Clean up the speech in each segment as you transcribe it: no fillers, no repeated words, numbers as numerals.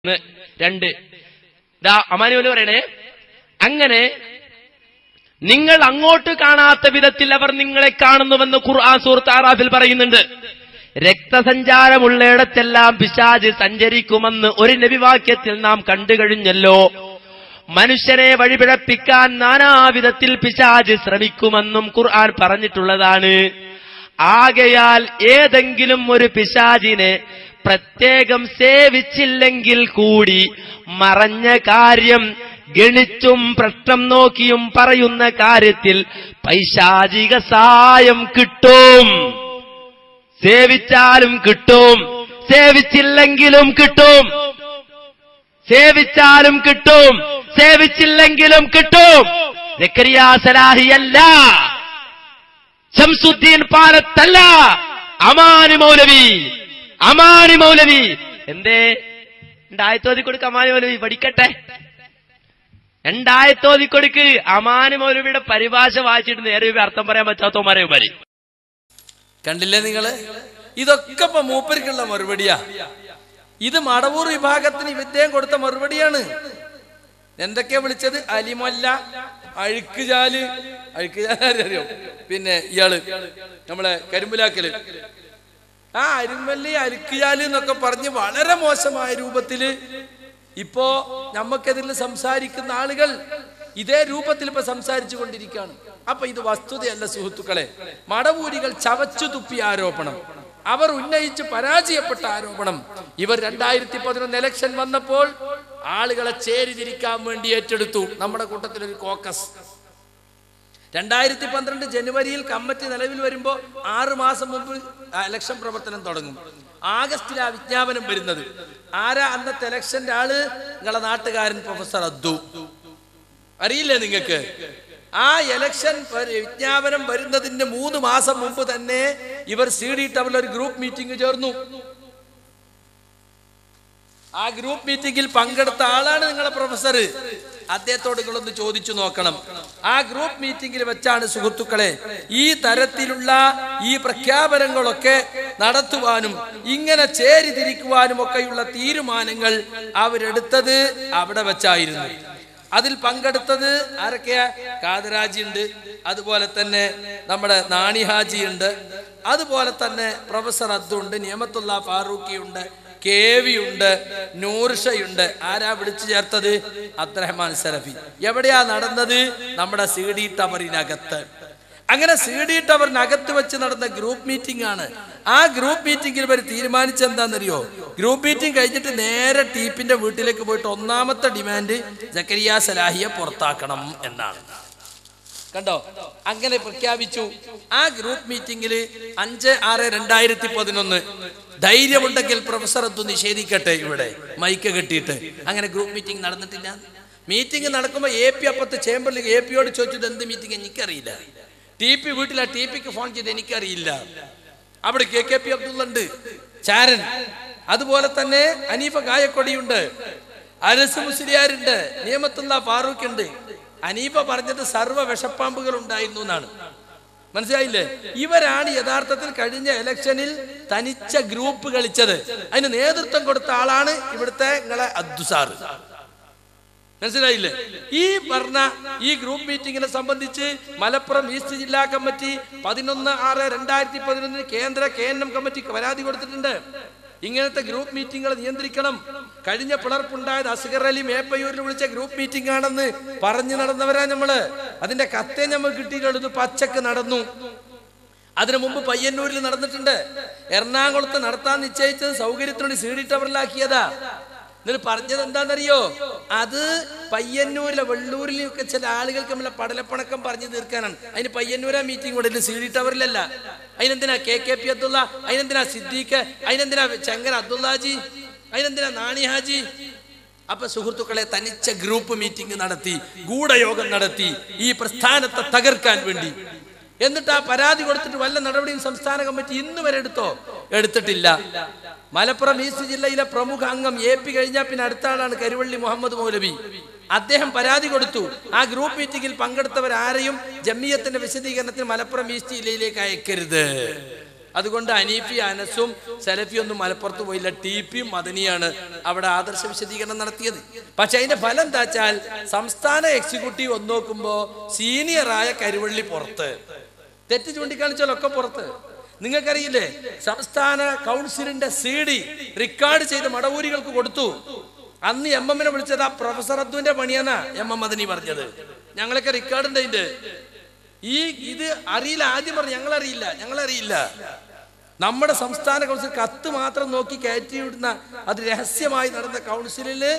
2 അമാനുവല് പറയണേ, അങ്ങനെ നിങ്ങൾ അങ്ങോട്ട് കാണാത്ത വിധത്തിൽ അവർ നിങ്ങളെ കാണുന്നുവെന്ന് ഖുർആൻ സൂറത്ത് അറാഫിൽ പറയുന്നുണ്ട്. രക്തസഞ്ചാരമുള്ളയിടത്തെല്ലാം പിശാച് സഞ്ചരിക്കുമെന്ന് ഒരു നബിവാക്യത്തിൽ നാം കണ്ടു കഴിഞ്ഞല്ലോ. മനുഷ്യനെ വഴിപിഴപ്പിക്കാൻ നാനാവിധത്തിൽ പിശാച് ശ്രമിക്കുമെന്നും ഖുർആൻ പറഞ്ഞിട്ടുള്ളതാണ്. ആകയാൽ ഏതെങ്കിലും ഒരു പിശാചിനെ പ്രത്യേകം സേവിച്ചില്ലെങ്കിൽ കൂടി മറഞ്ഞ കാര്യം ഗണിച്ചും പ്രശ്നം നോക്കിയും പറയുന്ന കാര്യത്തിൽ പൈശാചിക സഹായം കിട്ടും. സേവിച്ചാലും കിട്ടും, സേവിച്ചില്ലെങ്കിലും കിട്ടും. സേവിച്ചാലും കിട്ടും, സേവിച്ചില്ലെങ്കിലും കിട്ടും. സക്കരിയ സലാഹിയല്ല, ശംസുദ്ദീൻ പാലത്തല്ല, അമാനി മൗലവി. അമാനി മൗലവി എന്തേ 2 ആയത്തോതി കൊടുക്ക്. അമാനി മൗലവി പഠിക്കട്ടെ. 2 ആയത്തോതി കൊടുക്ക്. അമാനി മൗലവിയുടെ പരിഭാഷ വായിച്ചിട്ട് നേരെ അർത്ഥം പറയാൻ പറ്റാത്തവന്മാരെ പറയും. കണ്ടില്ലേ നിങ്ങള്? ഇതൊക്കെ ഇപ്പൊ മൂപ്പരിക്കുള്ള മറുപടിയാ. ഇത് മടവൂർ വിഭാഗത്തിന് ഇദ്ദേഹം കൊടുത്ത മറുപടിയാണ്. എന്തൊക്കെയാ വിളിച്ചത്? അലിമല്ല, അഴുക്കുചാല്. അഴുക്കുചാലറിയോ? പിന്നെ ഇയാള് നമ്മളെ കരിമ്പുലാക്കല്. ആ അരിമല്ലി അഴുക്കുചാല് എന്നൊക്കെ പറഞ്ഞ് വളരെ മോശമായ രൂപത്തില് ഇപ്പോ നമുക്കെതിരിൽ സംസാരിക്കുന്ന ആളുകൾ ഇതേ രൂപത്തിൽ ഇപ്പൊ സംസാരിച്ചു കൊണ്ടിരിക്കുകയാണ്. അപ്പൊ ഇത് വസ്തുതയല്ല സുഹൃത്തുക്കളെ. മടവൂരികൾ ചവച്ചു തുപ്പിയ ആരോപണം, അവർ ഉന്നയിച്ച് പരാജയപ്പെട്ട ആരോപണം, ഇവർ 2011 ഇലക്ഷൻ വന്നപ്പോൾ ആളുകളെ ചേരിതിരിക്കാൻ വേണ്ടി ഏറ്റെടുത്തു. നമ്മുടെ കൂട്ടത്തിലൊരു കോക്കസ്. 2012 ജനുവരിയിൽ കമ്മിറ്റി നിലവിൽ വരുമ്പോൾ 6 മാസം മുമ്പ് ഇലക്ഷൻ പ്രവർത്തനം തുടങ്ങും. ആഗസ്റ്റിൽ ആ വിജ്ഞാപനം വരുന്നത്. ആരാ അന്നത്തെ ഇലക്ഷന്റെ ആള്? നിങ്ങളെ നാട്ടുകാരൻ പ്രൊഫസർ അദ്ദു. അറിയില്ലേ നിങ്ങൾക്ക്? ആ ഇലക്ഷൻ വിജ്ഞാപനം വരുന്നതിന് 3 മാസം മുമ്പ് തന്നെ ഇവർ CD ടവറിൽ ഒരു ഗ്രൂപ്പ് മീറ്റിംഗ് ചേർന്നു. ആ ഗ്രൂപ്പ് മീറ്റിംഗിൽ പങ്കെടുത്ത ആളാണ് നിങ്ങളെ പ്രൊഫസർ. അദ്ദേഹത്തോട് നിങ്ങളൊന്ന് ചോദിച്ചു നോക്കണം. ആ ഗ്രൂപ്പ് മീറ്റിംഗിൽ വെച്ചാണ് സുഹൃത്തുക്കളെ ഈ തരത്തിലുള്ള ഈ പ്രഖ്യാപനങ്ങളൊക്കെ നടത്തുവാനും ഇങ്ങനെ ചേരിതിരിക്കുവാനും ഒക്കെയുള്ള തീരുമാനങ്ങൾ അവരെടുത്തത് അവിടെ വെച്ചായിരുന്നു. അതിൽ പങ്കെടുത്തത് ആരൊക്കെയാ? കാദരാജി ഉണ്ട്, അതുപോലെ തന്നെ നമ്മുടെ നാണി ഹാജി ഉണ്ട്, അതുപോലെ തന്നെ പ്രൊഫസർ അദ്ദുണ്ട്, നിയമത്തുള്ള ഫാറൂഖി ഉണ്ട്, KV ഉണ്ട്, നൂർഷയുണ്ട്. ആരാ വിളിച്ചു ചേർത്തത്? അബ്ദുറഹ്മാൻ സലഫി. എവിടെയാ നടന്നത്? നമ്മുടെ CD ടവറിനകത്ത്. അങ്ങനെ CD ടവറിനകത്ത് വെച്ച് നടന്ന ഗ്രൂപ്പ് മീറ്റിംഗ് ആണ്. ആ ഗ്രൂപ്പ് മീറ്റിംഗിൽ ഇവർ തീരുമാനിച്ചെന്താണെന്നറിയോ? ഗ്രൂപ്പ് മീറ്റിംഗ് കഴിഞ്ഞിട്ട് നേരെ ടീപ്പിന്റെ വീട്ടിലേക്ക് പോയിട്ട് ഒന്നാമത്തെ ഡിമാൻഡ് സക്കരിയ സലാഹിയെ പുറത്താക്കണം എന്നാണ്. കണ്ടോ? അങ്ങനെ പ്രഖ്യാപിച്ചു. ആ ഗ്രൂപ്പ് മീറ്റിംഗിൽ 5/6/2011 ധൈര്യമുണ്ടെങ്കിൽ പ്രൊഫസർ അദ്ദു നിഷേധിക്കട്ടെ ഇവിടെ മൈക്ക് കെട്ടിയിട്ട്. അങ്ങനെ ഗ്രൂപ്പ് മീറ്റിംഗ് നടന്നിട്ടില്ല. മീറ്റിംഗ് നടക്കുമ്പോൾ AP അപ്പത്ത് ചേംബറിൽ APയോട് ചോദിച്ചത് എന്ത് മീറ്റിംഗ് എനിക്കറിയില്ല. TP വീട്ടിലാ, TPക്ക് ഫോൺ ചെയ്ത് എനിക്കറിയില്ല. അവിടെ KKP അബ്ദുള്ള ഉണ്ട്, ചാരൻ, അതുപോലെ തന്നെ അനീഫ ഗായക്കൊടിയുണ്ട്, അനസ് മുസ്ലിയാരുണ്ട്, നിയമത്തുള്ള ഫാറൂഖ് ഉണ്ട്. അനീഫ പറഞ്ഞത് സർവ്വ വിഷപ്പാമ്പുകൾ ഉണ്ടായിരുന്നു എന്നാണ്. മനസ്സിലായില്ലേ? ഇവരാണ് യഥാർത്ഥത്തിൽ കഴിഞ്ഞ ഇലക്ഷനിൽ തനിച്ച ഗ്രൂപ്പ് കളിച്ചത്. അതിന് നേതൃത്വം കൊടുത്ത ആളാണ് ഇവിടുത്തെ നിങ്ങളെ അദ്ദു സാറ്. മനസ്സിലായില്ലേ? ഈ പറഞ്ഞ ഈ ഗ്രൂപ്പ് മീറ്റിംഗിനെ സംബന്ധിച്ച് മലപ്പുറം ഈസ്റ്റ് ജില്ലാ കമ്മിറ്റി 11/6/2011 കേന്ദ്ര KNM കമ്മിറ്റിക്ക് പരാതി കൊടുത്തിട്ടുണ്ട്. ഇങ്ങനത്തെ ഗ്രൂപ്പ് മീറ്റിങ്ങുകൾ നിയന്ത്രിക്കണം. കഴിഞ്ഞ പിളർപ്പുണ്ടായത് അസ്ഗർ അലി മേപ്പയൂരിൽ വിളിച്ച ഗ്രൂപ്പ് മീറ്റിംഗ് ആണെന്ന് പറഞ്ഞു നടന്നവരാ നമ്മള്. അതിന്റെ കത്തേ നമ്മൾ കിട്ടിയിട്ടുള്ളത് പച്ചക്ക് നടന്നു. അതിനു മുമ്പ് പയ്യന്നൂരിൽ നടന്നിട്ടുണ്ട്. എറണാകുളത്ത് നടത്താൻ നിശ്ചയിച്ചത് സൗകര്യത്തിനുവേണ്ടി CD ടവറിലാക്കിയതാ. എന്നിട്ട് പറഞ്ഞത് എന്താണെന്നറിയോ? അത് പയ്യന്നൂരിലെ വെള്ളൂരിലൊക്കെ ചില ആളുകൾക്ക് നമ്മളെ പടലപ്പണക്കം പറഞ്ഞു തീർക്കാനാണ്. അതിന് പയ്യന്നൂരാ മീറ്റിംഗ് കൂടെ CD ടവറിലല്ല. അതിനെന്തിനാ KKP അബ്ദുള്ള, അതിനെന്തിനാ സിദ്ദീഖ്, അതിനെന്തിനാ ചെങ്കര അബ്ദുള്ളാജി, അതിനെന്തിനാ നാണി ഹാജി? അപ്പൊ സുഹൃത്തുക്കളെ, തനിച്ച ഗ്രൂപ്പ് മീറ്റിംഗ് നടത്തി, ഗൂഢയോഗം നടത്തി ഈ പ്രസ്ഥാനത്തെ തകർക്കാൻ വേണ്ടി. എന്നിട്ട് ആ പരാതി കൊടുത്തിട്ട് വല്ല നടപടിയും സംസ്ഥാന കമ്മിറ്റി ഇന്ന് വരെ എടുത്തിട്ടില്ല. മലപ്പുറം ഈസ്റ്റ് ജില്ലയിലെ പ്രമുഖ അംഗം AP കഴിഞ്ഞാൽ പിന്നെ അടുത്ത ആളാണ് കരുവള്ളി മുഹമ്മദ് മൗലവി. അദ്ദേഹം പരാതി കൊടുത്തു. ആ ഗ്രൂപ്പ് മീറ്റിംഗിൽ പങ്കെടുത്തവരാരെയും ജമിയത്തിന്റെ വിശദീകരണത്തിന് മലപ്പുറം ഈസ്റ്റ് ജില്ലയിലേക്ക് അയക്കരുത്. അതുകൊണ്ട് ഹനീഫി അനസും സലഫി ഒന്നും മലപ്പുറത്ത് പോയില്ല. ടിപിയും മദനിയാണ് അവിടെ ആദർശ വിശദീകരണം നടത്തിയത്. പക്ഷെ അതിന്റെ ഫലം എന്താ വെച്ചാൽ സംസ്ഥാന എക്സിക്യൂട്ടീവ് ഒന്ന് നോക്കുമ്പോ സീനിയറായ കരുവള്ളി പുറത്ത്, തെറ്റ് ചൂണ്ടിക്കാണിച്ചാലൊക്കെ പുറത്ത്. നിങ്ങൾക്കറിയില്ലേ, സംസ്ഥാന കൗൺസിലിന്റെ CD റെക്കോർഡ് ചെയ്ത് മടവൂരികൾക്ക് കൊടുത്തു. അന്ന് എംഎമ്മിനെ വിളിച്ചത് ആ പ്രൊഫസർ അബ്ദുവിന്റെ പണിയാന്നാ എംഎം മദനി പറഞ്ഞത്. ഞങ്ങളൊക്കെ റെക്കോർഡ് ഉണ്ട് ഇതിന്റെ. ഇത് അറിയില്ല, ആദ്യം പറഞ്ഞു ഞങ്ങളറിയില്ല. നമ്മുടെ സംസ്ഥാന കൗൺസിൽ കത്ത് മാത്രം നോക്കി കയറ്റിവിടുന്ന അത് രഹസ്യമായി നടന്ന കൗൺസിലില്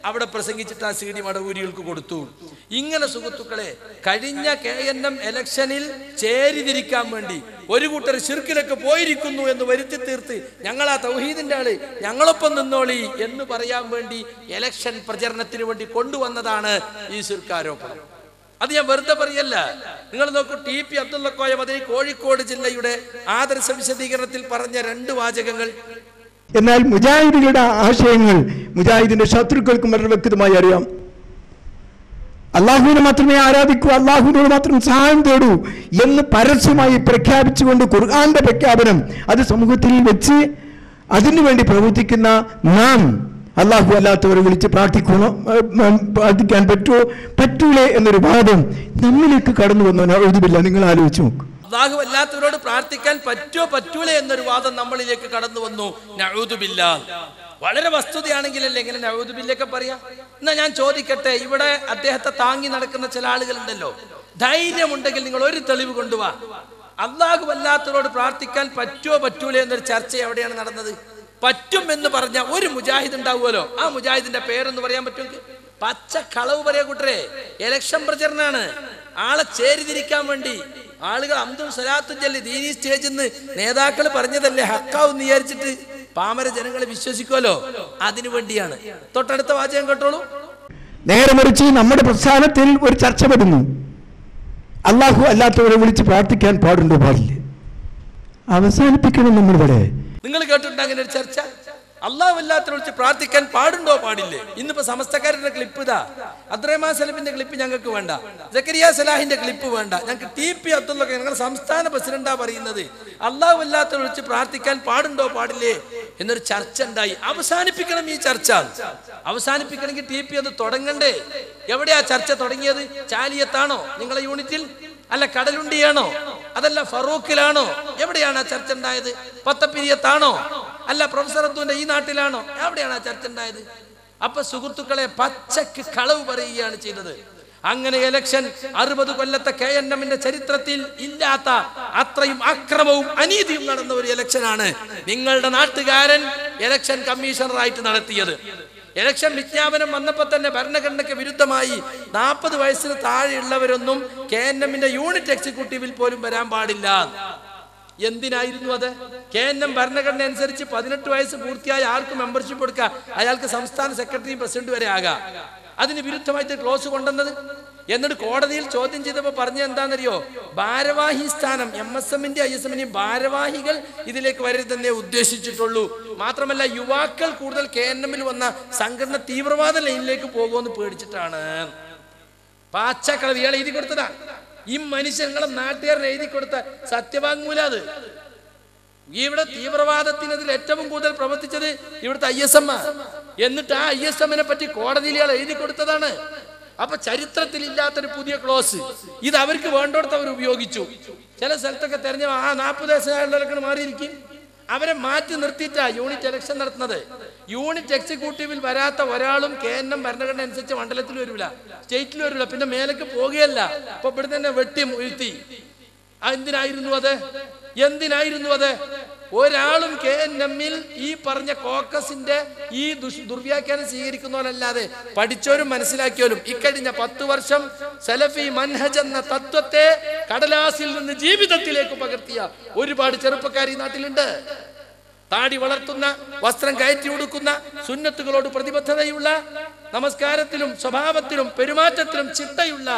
അവിടെ പ്രസംഗിച്ചിട്ട് ആ CD മടവൂരികൾക്ക് കൊടുത്തു. ഇങ്ങനെ സുഹൃത്തുക്കളെ, കഴിഞ്ഞ KNM ഇലക്ഷനിൽ ചേരിതിരിക്കാൻ വേണ്ടി ഒരു കൂട്ടർ ശിർക്കിലൊക്കെ പോയിരിക്കുന്നു എന്ന് വരുത്തി തീർത്ത് ഞങ്ങളാ തൗഹീദിന്റെ ആള്, ഞങ്ങളൊപ്പം നിന്നോളി എന്ന് പറയാൻ വേണ്ടി ഇലക്ഷൻ പ്രചരണത്തിന് വേണ്ടി കൊണ്ടുവന്നതാണ് ഈ ശിർക്കാരോപണം. അത് ഞാൻ വെറുതെ പറയല്ല. നിങ്ങൾ നോക്കൂ, TP അബ്ദുള്ള കോയ മദനി കോഴിക്കോട് ജില്ലയുടെ ആദർശ വിശദീകരണത്തിൽ പറഞ്ഞ 2 വാചകങ്ങൾ. എന്നാൽ മുജാഹിദുകളുടെ ആശയങ്ങൾ മുജാഹിദിന്റെ ശത്രുക്കൾക്കും വളരെ വ്യക്തമായി അറിയാം. അള്ളാഹുവിനെ മാത്രമേ ആരാധിക്കൂ, അള്ളാഹുവിനോട് മാത്രം സഹായം തേടൂ എന്ന് പരസ്യമായി പ്രഖ്യാപിച്ചുകൊണ്ട് ഖുർആന്റെ പ്രഖ്യാപനം അത് സമൂഹത്തിൽ വെച്ച് അതിനുവേണ്ടി പ്രവർത്തിക്കുന്ന നാം അള്ളാഹു അല്ലാത്തവരെ വിളിച്ച് പ്രാർത്ഥിക്കാൻ പറ്റൂലേ എന്നൊരു വാദം നമ്മിലേക്ക് കടന്നു വന്നോ? നഊദുബില്ലാ. നിങ്ങൾ ആലോചിച്ച് നോക്കും. അള്ളാഹു അല്ലാത്തവരോട് പ്രാർത്ഥിക്കാൻ പറ്റൂലേ എന്നൊരു വാദം നമ്മളിലേക്ക് കടന്നു വന്നു. നഊദുബില്ലാ. വളരെ വസ്തുതയാണെങ്കിലല്ലേ ഇങ്ങനെ നഊദുബില്ലൊക്കെ പറയാം. എന്നാ ഞാൻ ചോദിക്കട്ടെ, ഇവിടെ അദ്ദേഹത്തെ താങ്ങി നടക്കുന്ന ചില ആളുകളുണ്ടല്ലോ, ധൈര്യമുണ്ടെങ്കിൽ നിങ്ങൾ ഒരു തെളിവ് കൊണ്ടുവാ. അള്ളാഹു അല്ലാത്തവരോട് പ്രാർത്ഥിക്കാൻ പറ്റൂലേ എന്നൊരു ചർച്ച എവിടെയാണ് നടന്നത്? പറ്റും എന്ന് പറഞ്ഞ ഒരു മുജാഹിദ് ഉണ്ടാവുമല്ലോ, ആ മുജാഹിദിന്റെ പേരെന്ന് പറയാൻ പറ്റുമെങ്കിൽ? പച്ച കളവ് പറയാ കൂട്ടരെ. ഇലക്ഷൻ പ്രചരണമാണ്, ആളെ ചേരിതിരിക്കാൻ വേണ്ടി. ആളുകൾ അംദും സലാത്തും ചൊല്ലി ദീനി സ്റ്റേജിൽ നിന്ന് നേതാക്കൾ പറഞ്ഞതല്ലേ ഹക്കാവെന്ന് വിചാരിച്ചിട്ട് പാമര ജനങ്ങളെ വിശ്വസിക്കുമല്ലോ, അതിനു വേണ്ടിയാണ്. തൊട്ടടുത്ത വാചകം കേട്ടോളൂ. നേരെ മറിച്ച് നമ്മുടെ പ്രസ്ഥാനത്തിൽ ഒരു ചർച്ച വരുന്നു, അള്ളാഹു അല്ലാത്തവരെ വിളിച്ച് പ്രാർത്ഥിക്കാൻ പാടുണ്ടോ പാടില്ലേ? അവസാനിപ്പിക്കണം നമ്മളിവിടെ. നിങ്ങൾ കേട്ടിട്ടുണ്ട് അങ്ങനെ ഒരു ചർച്ച? അള്ളാഹു അല്ലാത്തവരെ വിളിച്ച് പ്രാർത്ഥിക്കാൻ പാടുണ്ടോ പാടില്ലേ? ഇന്നിപ്പോ സമസ്തക്കാരുടെ ക്ലിപ്പ് ഇതാ, അബ്ദുറഹ്മാൻ സലഫിന്റെ ക്ലിപ്പ് ഞങ്ങൾക്ക് വേണ്ട, സക്കരിയ സലാഹിന്റെ ക്ലിപ്പ് വേണ്ട, ഞങ്ങൾക്ക് TP അബ്ദുള്ള ഞങ്ങളുടെ സംസ്ഥാന പ്രസിഡന്റാ പറയുന്നത് അള്ളാഹു അല്ലാത്തവരെ വിളിച്ച് പ്രാർത്ഥിക്കാൻ പാടുണ്ടോ പാടില്ലേ എന്നൊരു ചർച്ച ഉണ്ടായി. അവസാനിപ്പിക്കണം ഈ ചർച്ച. അവസാനിപ്പിക്കണമെങ്കിൽ TP അത് തുടങ്ങണ്ടേ? എവിടെയാ ചർച്ച തുടങ്ങിയത്? ചാലിയത്താണോ നിങ്ങളെ യൂണിറ്റിൽ? അല്ല കടലുണ്ടിയാണോ? അതല്ല ഫറൂഖിലാണോ? എവിടെയാണ് ആ ചർച്ച ഉണ്ടായത്? പത്തപ്പിരിയത്താണോ? അല്ല പ്രൊഫസർ അബ്ദുവിന്റെ ഈ നാട്ടിലാണോ? എവിടെയാണ് ആ ചർച്ച ഉണ്ടായത്? അപ്പൊ സുഹൃത്തുക്കളെ, പച്ചക്ക് കളവ് പറയുകയാണ് ചെയ്തത്. അങ്ങനെ ഇലക്ഷൻ 60 കൊല്ലത്തെ KNMന്റെ ചരിത്രത്തിൽ ഇല്ലാത്ത അത്രയും അക്രമവും അനീതിയും നടന്ന ഒരു ഇലക്ഷനാണ് നിങ്ങളുടെ നാട്ടുകാരൻ ഇലക്ഷൻ കമ്മീഷണറായിട്ട് നടത്തിയത്. ഇലക്ഷൻ വിജ്ഞാപനം വന്നപ്പോൾ തന്നെ ഭരണഘടനയ്ക്ക് വിരുദ്ധമായി 40 വയസ്സിന് താഴെയുള്ളവരൊന്നും KNMന്റെ യൂണിറ്റ് എക്സിക്യൂട്ടീവിൽ പോലും വരാൻ പാടില്ല. എന്തിനായിരുന്നു അത്? KNM ഭരണഘടന അനുസരിച്ച് 18 വയസ്സ് പൂർത്തിയായ ആർക്കും മെമ്പർഷിപ്പ് കൊടുക്കുക, അയാൾക്ക് സംസ്ഥാന സെക്രട്ടറിയും പ്രസിഡന്റ് വരെ ആകാം. അതിന് വിരുദ്ധമായിട്ട് ക്ലോസ് കൊണ്ടുവന്നത്. എന്നിട്ട് കോടതിയിൽ ചോദ്യം ചെയ്തപ്പോൾ പറഞ്ഞ എന്താണെന്നറിയോ? ഭാരവാഹി സ്ഥാനം MSMന്റെയും ISMന്റെയും ഭാരവാഹികൾ ഇതിലേക്ക് വരരുതെന്നേ ഉദ്ദേശിച്ചിട്ടുള്ളൂ. മാത്രമല്ല യുവാക്കൾ കൂടുതൽ KNMൽ വന്ന സംഘടന തീവ്രവാദ ലൈനിലേക്ക് പോകുമെന്ന് പേടിച്ചിട്ടാണ്. പാച്ചക്കളവ് ഇയാൾ എഴുതി കൊടുത്തതാ. ഈ മനുഷ്യങ്ങളെ നാട്ടുകാരൻ എഴുതി കൊടുത്ത സത്യവാങ്മൂല. അത് ഇവിടെ തീവ്രവാദത്തിനെതിരെ ഏറ്റവും കൂടുതൽ പ്രവർത്തിച്ചത് ഇവിടുത്തെ ISM. എന്നിട്ട് ആ ISMനെ പറ്റി കോടതിയിൽ ഇയാൾ എഴുതി കൊടുത്തതാണ്. അപ്പൊ ചരിത്രത്തിൽ ഇല്ലാത്തൊരു പുതിയ ക്ലോസ് ഇത് അവർക്ക് വേണ്ടോടത്ത് അവർ ഉപയോഗിച്ചു. ചില സ്ഥലത്തൊക്കെ തെരഞ്ഞ 40 വയസ്സായുള്ളവരൊക്കെ മാറിയിരിക്കും. അവരെ മാറ്റി നിർത്തിയിട്ടാ യൂണിറ്റ് ഇലക്ഷൻ നടത്തുന്നത്. യൂണിറ്റ് എക്സിക്യൂട്ടീവിൽ വരാത്ത ഒരാളും KNM ഭരണഘടന അനുസരിച്ച് മണ്ഡലത്തിൽ വരില്ല, സ്റ്റേറ്റിൽ വരില്ല, പിന്നെ മേലേക്ക് പോകുകയല്ല. അപ്പൊ ഇവിടെ തന്നെ വെട്ടി വീഴ്ത്തി. എന്തിനായിരുന്നു അത്? ഒരാളും KNMൽ ഈ പറഞ്ഞ കോക്കസിന്റെ ഈ ദുർവ്യാഖ്യാനം സ്വീകരിക്കുന്നവരല്ലാതെ പഠിച്ചവരും മനസ്സിലാക്കിയവരും ഇക്കഴിഞ്ഞ 10 വർഷം സലഫി മൻഹജ് എന്ന തത്വത്തെ കടലാസിൽ നിന്ന് ജീവിതത്തിലേക്ക് പകർത്തിയ ഒരുപാട് ചെറുപ്പക്കാർ ഈ നാട്ടിലുണ്ട്. താടി വളർത്തുന്ന, വസ്ത്രം കയറ്റി ഉടുക്കുന്ന, സുന്നത്തുകളോട് പ്രതിബദ്ധതയുള്ള, നമസ്കാരത്തിലും സ്വഭാവത്തിലും പെരുമാറ്റത്തിലും ചിട്ടയുള്ള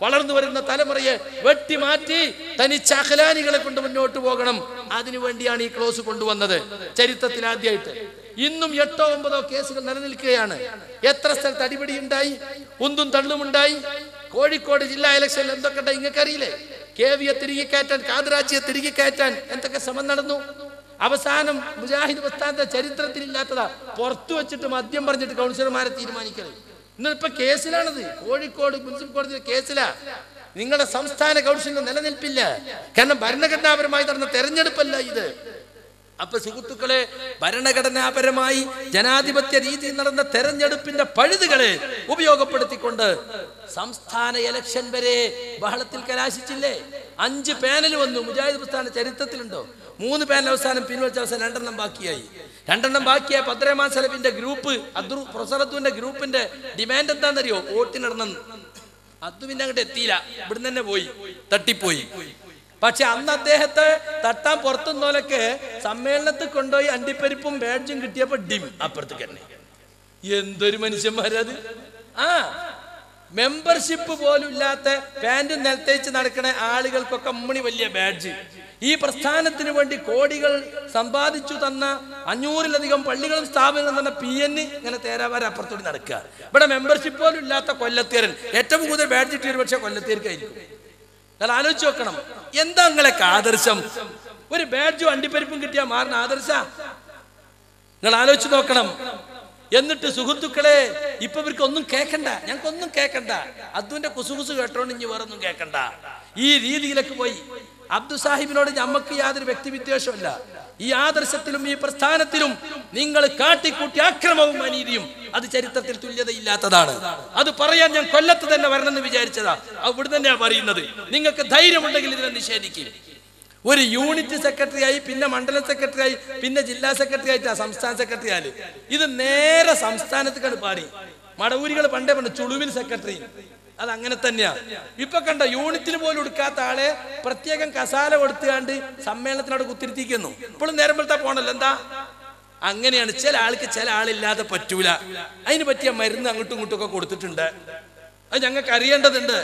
വളർന്നു വരുന്ന തലമുറയെ വെട്ടിമാറ്റി തനിച്ച അഖ്ലാനികളെ കൊണ്ട് മുന്നോട്ട് പോകണം. അതിനുവേണ്ടിയാണ് ഈ ക്ലോസ് കൊണ്ടുവന്നത് ചരിത്രത്തിൽ ആദ്യമായിട്ട്. ഇന്നും 8ഓ 9ഓ കേസുകൾ നിലനിൽക്കുകയാണ്. എത്ര സ്ഥലത്ത് അടിപിടി ഉണ്ടായി, ഉന്തും തള്ളുമുണ്ടായി. കോഴിക്കോട് ജില്ലാ ഇലക്ഷനിൽ എന്തൊക്കെ ഉണ്ടായി നിങ്ങൾക്ക് അറിയില്ലേ? KV തിരികെ കയറ്റാൻ, കാദ്രാജിയെ തിരികെ കയറ്റാൻ എന്തൊക്കെ ശ്രമം നടന്നു. അവസാനം മുജാഹിദ് പ്രസ്ഥാനത്തെ ചരിത്രത്തിൽ ഇല്ലാത്തതാ പുറത്തു വെച്ചിട്ട് മദ്യം പറഞ്ഞിട്ട് കൗൺസിലർമാരെ തീരുമാനിക്കരുത്. ഇന്നിപ്പോ കേസിലാണത്. കോഴിക്കോട് മുനിസിപ്പൽ കോടതിയിലെ കേസിലാ. നിങ്ങളുടെ സംസ്ഥാന കൗൺസിലിന് നിലനിൽപ്പില്ല. കാരണം ഭരണഘടനാപരമായി നടന്ന തെരഞ്ഞെടുപ്പല്ല ഇത്. അപ്പൊ സുഹൃത്തുക്കളെ, ഭരണഘടനാപരമായി ജനാധിപത്യ രീതിയിൽ നടന്ന തെരഞ്ഞെടുപ്പിന്റെ പഴുതുകളെ ഉപയോഗപ്പെടുത്തിക്കൊണ്ട് സംസ്ഥാന ഇലക്ഷൻ വരെ ബഹളത്തിൽ കലാശിച്ചില്ലേ? 5 പാനൽ വന്നു. മുജാഹിദ് പ്രസ്ഥാന ചരിത്രത്തിലുണ്ടോ? 3 പാനൽ അവസാനം പിൻവലിച്ച അവസാനം 2 ബാക്കിയായി. 2 ബാക്കിയായ അബ്ദുറഹ്മാൻ സലഫിന്റെ ഗ്രൂപ്പ്, പ്രൊഫസർ അബ്ദുവിന്റെ ഗ്രൂപ്പിന്റെ ഡിമാൻഡ് എന്താണെന്നറിയോ? വോട്ടിനിടണം. അത് പിന്നെ അങ്ങോട്ട് എത്തിയില്ല, ഇവിടുന്ന് തന്നെ പോയി, തട്ടിപ്പോയി. പക്ഷെ അന്ന് അദ്ദേഹത്തെ തട്ടാൻ പുറത്തുനിന്നോലൊക്കെ സമ്മേളനത്തിൽ കൊണ്ടുപോയി അണ്ടിപ്പരിപ്പും ബാഡ്ജും കിട്ടിയപ്പോ ഡിം അപ്പുറത്തേക്ക് തന്നെ. എന്തൊരു മനുഷ്യന്മാരത്! മെമ്പർഷിപ്പ് പോലും ഇല്ലാത്ത പാന്റും നിലത്തേച്ച് നടക്കണ ആളുകൾക്കൊക്കെ അമ്മണി വലിയ ബാഡ്ജ്. ഈ പ്രസ്ഥാനത്തിന് വേണ്ടി കോടികൾ സമ്പാദിച്ചു തന്ന 500-ലധികം പള്ളികളും സ്ഥാപനങ്ങളും തന്ന PN ഇങ്ങനെ തേരാവാര അപ്പുറത്തോട്ട് നടക്കുക. ഇവിടെ മെമ്പർഷിപ്പ് പോലും ഇല്ലാത്ത കൊല്ലത്തേരൻ ഏറ്റവും കൂടുതൽ ബാഡ്ജ് കിട്ടിയ പക്ഷേ കൊല്ലത്തേർക്കായിരിക്കും. നിങ്ങൾ ആലോചിച്ച് നോക്കണം, എന്താ നിങ്ങളൊക്കെ ആദർശം? ഒരു ബാഡ്ജും അണ്ടിപ്പരിപ്പും കിട്ടിയാൽ മാറുന്ന ആദർശ? നിങ്ങൾ ആലോചിച്ച് നോക്കണം. എന്നിട്ട് സുഹൃത്തുക്കളെ, ഇപ്പൊ ഇവർക്കൊന്നും കേൾക്കണ്ട, ഞങ്ങൾക്കൊന്നും കേൾക്കണ്ട. അബ്ദുവിന്റെ കുസുകുസു കേട്ടോണ്ട് ഇനി വേറൊന്നും കേൾക്കണ്ട. ഈ രീതിയിലേക്ക് പോയി. അബ്ദു സാഹിബിനോട് ഞമ്മക്ക് യാതൊരു വ്യക്തിവിദ്വേഷമില്ല. ഈ ആദർശത്തിലും ഈ പ്രസ്ഥാനത്തിലും നിങ്ങൾ കാട്ടിക്കൂട്ടി അക്രമവും അനീതിയും അത് ചരിത്രത്തിൽ തുല്യതയില്ലാത്തതാണ്. അത് പറയാൻ ഞാൻ കൊല്ലത്ത് തന്നെ വരണമെന്ന് വിചാരിച്ചതാ. അവിടെ തന്നെയാ പറയുന്നത്. നിങ്ങൾക്ക് ധൈര്യമുണ്ടെങ്കിൽ ഇതിനെ നിഷേധിക്കും. ഒരു യൂണിറ്റ് സെക്രട്ടറി ആയി, പിന്നെ മണ്ഡലം സെക്രട്ടറി ആയി, പിന്നെ ജില്ലാ സെക്രട്ടറി ആയിട്ടാ സംസ്ഥാന സെക്രട്ടറി ആയി. ഇത് നേരെ സംസ്ഥാനത്തേക്കാണ് പാടി. മടവൂരികൾ പണ്ടേ പറഞ്ഞു ചുളുവിൽ സെക്രട്ടറി. അത് അങ്ങനെ തന്നെയാ. ഇപ്പൊ കണ്ട യൂണിറ്റിന് പോലും എടുക്കാത്ത ആളെ പ്രത്യേകം കസാല കൊടുത്തുകാണ്ട് സമ്മേളനത്തിനോട് കുത്തിരുത്തിക്കുന്നു. ഇപ്പോഴും നേരമ്പോഴത്തെ പോണല്ലോ. എന്താ അങ്ങനെയാണ്? ചില ആൾക്ക് ചില ആളില്ലാതെ പറ്റൂല. അതിന് പറ്റിയ മരുന്ന് അങ്ങോട്ടും ഇങ്ങോട്ടും ഒക്കെ കൊടുത്തിട്ടുണ്ട്. അത് ഞങ്ങൾക്ക് അറിയേണ്ടതുണ്ട്.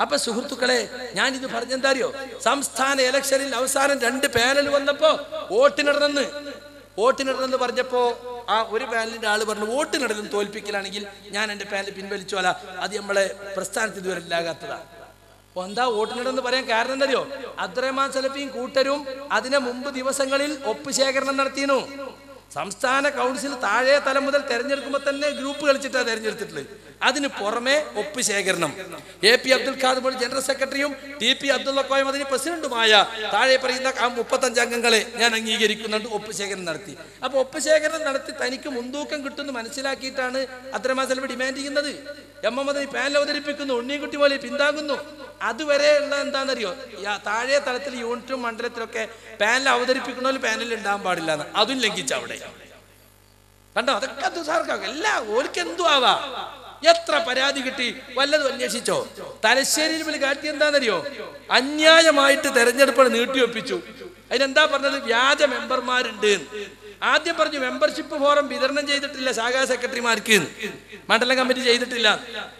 അപ്പൊ സുഹൃത്തുക്കളെ, ഞാനിത് പറഞ്ഞെന്താ അറിയോ? സംസ്ഥാന ഇലക്ഷനിൽ അവസാനം 2 പാനൽ വന്നപ്പോ വോട്ടിനിടണമെന്ന് പറഞ്ഞപ്പോ ആ ഒരു പാനലിന്റെ ആള് പറഞ്ഞു, വോട്ടിനിടലും തോൽപ്പിക്കലാണെങ്കിൽ ഞാൻ എന്റെ പാനൽ പിൻവലിച്ചോല, അത് നമ്മളെ പ്രസ്ഥാനത്ത് ഇതുവരെ ഇല്ലാകാത്തതാ. എന്താ വോട്ടിനിടെന്ന് പറയാൻ കാരണം എന്തറിയോ? അബ്ദുറഹ്മാൻ സലഫിയും കൂട്ടരും അതിനെ മുമ്പ് ദിവസങ്ങളിൽ ഒപ്പ് ശേഖരണം നടത്തിയിരുന്നു. സംസ്ഥാന കൗൺസിൽ താഴെ തലം മുതൽ തെരഞ്ഞെടുക്കുമ്പോൾ തന്നെ ഗ്രൂപ്പ് കളിച്ചിട്ടാണ് തെരഞ്ഞെടുത്തിട്ടുള്ളത്. അതിന് പുറമെ ഒപ്പ് ശേഖരണം. AP അബ്ദുൽ ഖാദർ ജനറൽ സെക്രട്ടറിയും TP അബ്ദുള്ള കോയ മദനി പ്രസിഡന്റുമായ താഴെ പറയുന്ന 35 അംഗങ്ങളെ ഞാൻ അംഗീകരിക്കുന്നുണ്ട്. ഒപ്പ് ശേഖരണം നടത്തി. അപ്പൊ ഒപ്പ് ശേഖരണം നടത്തി തനിക്ക് മുൻതൂക്കം കിട്ടുമെന്ന് മനസ്സിലാക്കിയിട്ടാണ് അബ്ദുറഹ്മാൻ സലഫി ഡിമാൻഡ് ചെയ്യുന്നത്. മദനി പാനൽ അവതരിപ്പിക്കുന്നു, ഉണ്ണിക്കുട്ടി പോലെ പിന്താങ്ങുന്നു. അതുവരെ ഉള്ള എന്താണെന്നറിയോ? താഴെ തലത്തിൽ യൂണിറ്റും മണ്ഡലത്തിലൊക്കെ പാനൽ അവതരിപ്പിക്കണോല് പാനലിൽ ഉണ്ടാകാൻ പാടില്ല എന്ന് അതും ലംഘിച്ച അവിടെ കണ്ടോ? അതൊക്കെ ദുസാർക്കാവും. എല്ലാം ഓർക്ക് എന്തു ആവാ. എത്ര പരാതി കിട്ടി? വല്ലതും അന്വേഷിച്ചോ? തലശ്ശേരിയിൽ വിളി കാട്ടി എന്താണെന്നറിയോ? അന്യായമായിട്ട് തെരഞ്ഞെടുപ്പ് നീട്ടിവെപ്പിച്ചു. അതിനെന്താ പറഞ്ഞത്? വ്യാജ മെമ്പർമാരുണ്ട്. ആദ്യം പറഞ്ഞു മെമ്പർഷിപ്പ് ഫോറം വിതരണം ചെയ്തിട്ടില്ല ശാഖാ സെക്രട്ടറിമാർക്ക്, മണ്ഡലം കമ്മിറ്റി ചെയ്തിട്ടില്ല.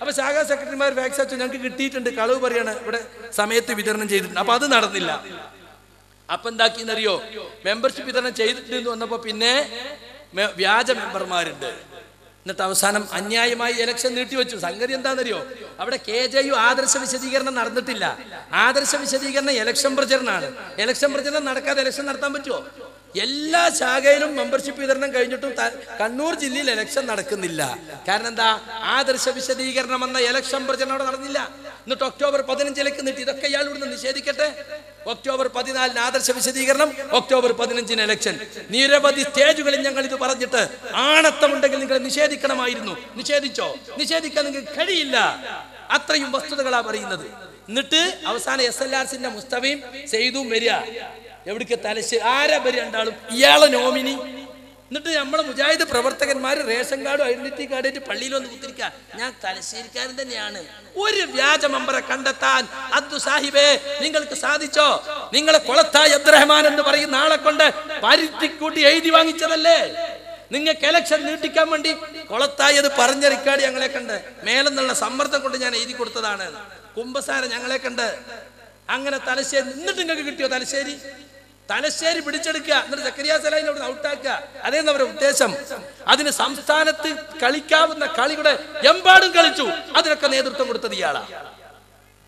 അപ്പൊ ശാഖാ സെക്രട്ടറിമാർ ഫാക്സ് അയച്ചു, ഞങ്ങൾക്ക് കിട്ടിയിട്ടുണ്ട്, കളവ് പറയാണ്, ഇവിടെ സമയത്ത് വിതരണം ചെയ്തിട്ടുണ്ട്. അപ്പൊ അത് നടന്നില്ല. അപ്പൊ എന്താക്കിയെന്നറിയോ? മെമ്പർഷിപ്പ് വിതരണം ചെയ്തിട്ടുണ്ട് വന്നപ്പോ പിന്നെ വ്യാജ മെമ്പർമാരുണ്ട്. എന്നിട്ട് അവസാനം അന്യായമായി ഇലക്ഷൻ നീട്ടിവെച്ചു. സംഗതി എന്താണെന്നറിയോ? അവിടെ KJU ആദർശ വിശദീകരണം നടന്നിട്ടില്ല. ആദർശ വിശദീകരണം ഇലക്ഷൻ പ്രചരണമാണ്. ഇലക്ഷൻ പ്രചരണം നടക്കാതെ ഇലക്ഷൻ നടത്താൻ പറ്റുമോ? എല്ലാ ശാഖയിലും മെമ്പർഷിപ്പ് വിതരണം കഴിഞ്ഞിട്ടും കണ്ണൂർ ജില്ലയിൽ ഇലക്ഷൻ നടക്കുന്നില്ല. കാരണം എന്താ? ആദർശ വിശദീകരണം എന്ന ഇലക്ഷൻ പ്രചരണം അവിടെ നടന്നില്ല. എന്നിട്ട് ഒക്ടോബർ 15 നീട്ടി. ഇതൊക്കെ ഇയാൾ ഇവിടുന്ന് നിഷേധിക്കട്ടെ. ഒക്ടോബർ 14 ആദർശ വിശദീകരണം, ഒക്ടോബർ 15 ഇലക്ഷൻ. നിരവധി സ്റ്റേജുകളിൽ ഞങ്ങൾ ഇത് പറഞ്ഞിട്ട് ആണത്തമുണ്ടെങ്കിൽ നിങ്ങൾ നിഷേധിക്കണമായിരുന്നു. നിഷേധിച്ചോ? നിഷേധിക്കാൻ നിങ്ങൾക്ക് കഴിയില്ല. അത്രയും വസ്തുതകളാ പറയുന്നത്. എന്നിട്ട് അവസാനം SLRCന്റെ മുസ്തഫയും സെയ്ദും വരിക. എവിടേക്ക്? തലശ്ശേരി. ആരാ വരിക? രണ്ടാളും ഇയാളെ നോമിനി. എന്നിട്ട് നമ്മളെ മുജാഹിദ് പ്രവർത്തകന്മാർ റേഷൻ കാർഡും ഐഡന്റിറ്റി കാർഡായിട്ട് പള്ളിയിൽ വന്ന് കുത്തിരിക്കുക. ഞാൻ തലശ്ശേരിക്കാരൻ തന്നെയാണ്. ഒരു വ്യാജ മെമ്പറെ കണ്ടെത്താൻ അബ്ദു സാഹിബേ നിങ്ങൾക്ക് സാധിച്ചോ? നിങ്ങളെ കൊളത്തായി അബ്ദുറഹ്മാൻ എന്ന് പറയുന്ന ആളെ കൊണ്ട് പരുത്തിക്കൂട്ടി എഴുതി വാങ്ങിച്ചതല്ലേ? നിങ്ങൾക്ക് ഇലക്ഷൻ നീട്ടിക്കാൻ വേണ്ടി കൊളത്തായി അത് പറഞ്ഞ റിക്കാർഡ് ഞങ്ങളെ കണ്ട് മേലെന്നുള്ള സമ്മർദ്ദം കൊണ്ട് ഞാൻ എഴുതി കൊടുത്തതാണ്. കുമ്പസാര ഞങ്ങളെ കണ്ട് അങ്ങനെ തലശ്ശേരി. എന്നിട്ട് നിങ്ങൾക്ക് കിട്ടിയോ തലശ്ശേരി? തലശ്ശേരി പിടിച്ചെടുക്കുക, എന്നിട്ട് സക്കരിയ സലാഹിനെ അവിടെ ഔട്ടാക്കുക. അതേന്ന് അവരുടെ ഉദ്ദേശം. അതിന് സംസ്ഥാനത്ത് കളിക്കാവുന്ന കളിയുടെ എമ്പാടും കളിച്ചു. അതിനൊക്കെ നേതൃത്വം കൊടുത്തത് ഇയാളാ.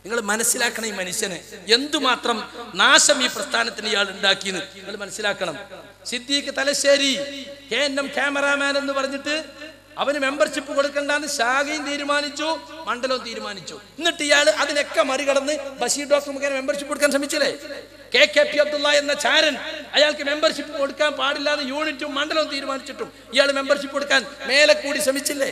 നിങ്ങൾ മനസ്സിലാക്കണം ഈ മനുഷ്യനെ എന്തുമാത്രം നാശം ഈ പ്രസ്ഥാനത്തിന് ഇയാൾ ഉണ്ടാക്കിയെന്ന് നിങ്ങൾ മനസ്സിലാക്കണം. സിദ്ദീഖ് തലശ്ശേരി KNM ക്യാമറാമാൻ എന്ന് പറഞ്ഞിട്ട് അവന് മെമ്പർഷിപ്പ് കൊടുക്കണ്ടെന്ന് ശാഖയും തീരുമാനിച്ചു, മണ്ഡലവും തീരുമാനിച്ചു. എന്നിട്ട് ഇയാൾ അതിനൊക്കെ മറികടന്ന് ബഷീർ ഡോക്ടർ മുഖേന മെമ്പർഷിപ്പ് കൊടുക്കാൻ ശ്രമിച്ചില്ലേ? KKP അബ്ദുള്ള എന്ന ചാരൻ അയാൾക്ക് മെമ്പർഷിപ്പ് കൊടുക്കാൻ പാടില്ലാതെ യൂണിറ്റും മണ്ഡലവും തീരുമാനിച്ചിട്ടും ഇയാൾ മെമ്പർഷിപ്പ് കൊടുക്കാൻ മേലെ കൂടി ശ്രമിച്ചില്ലേ?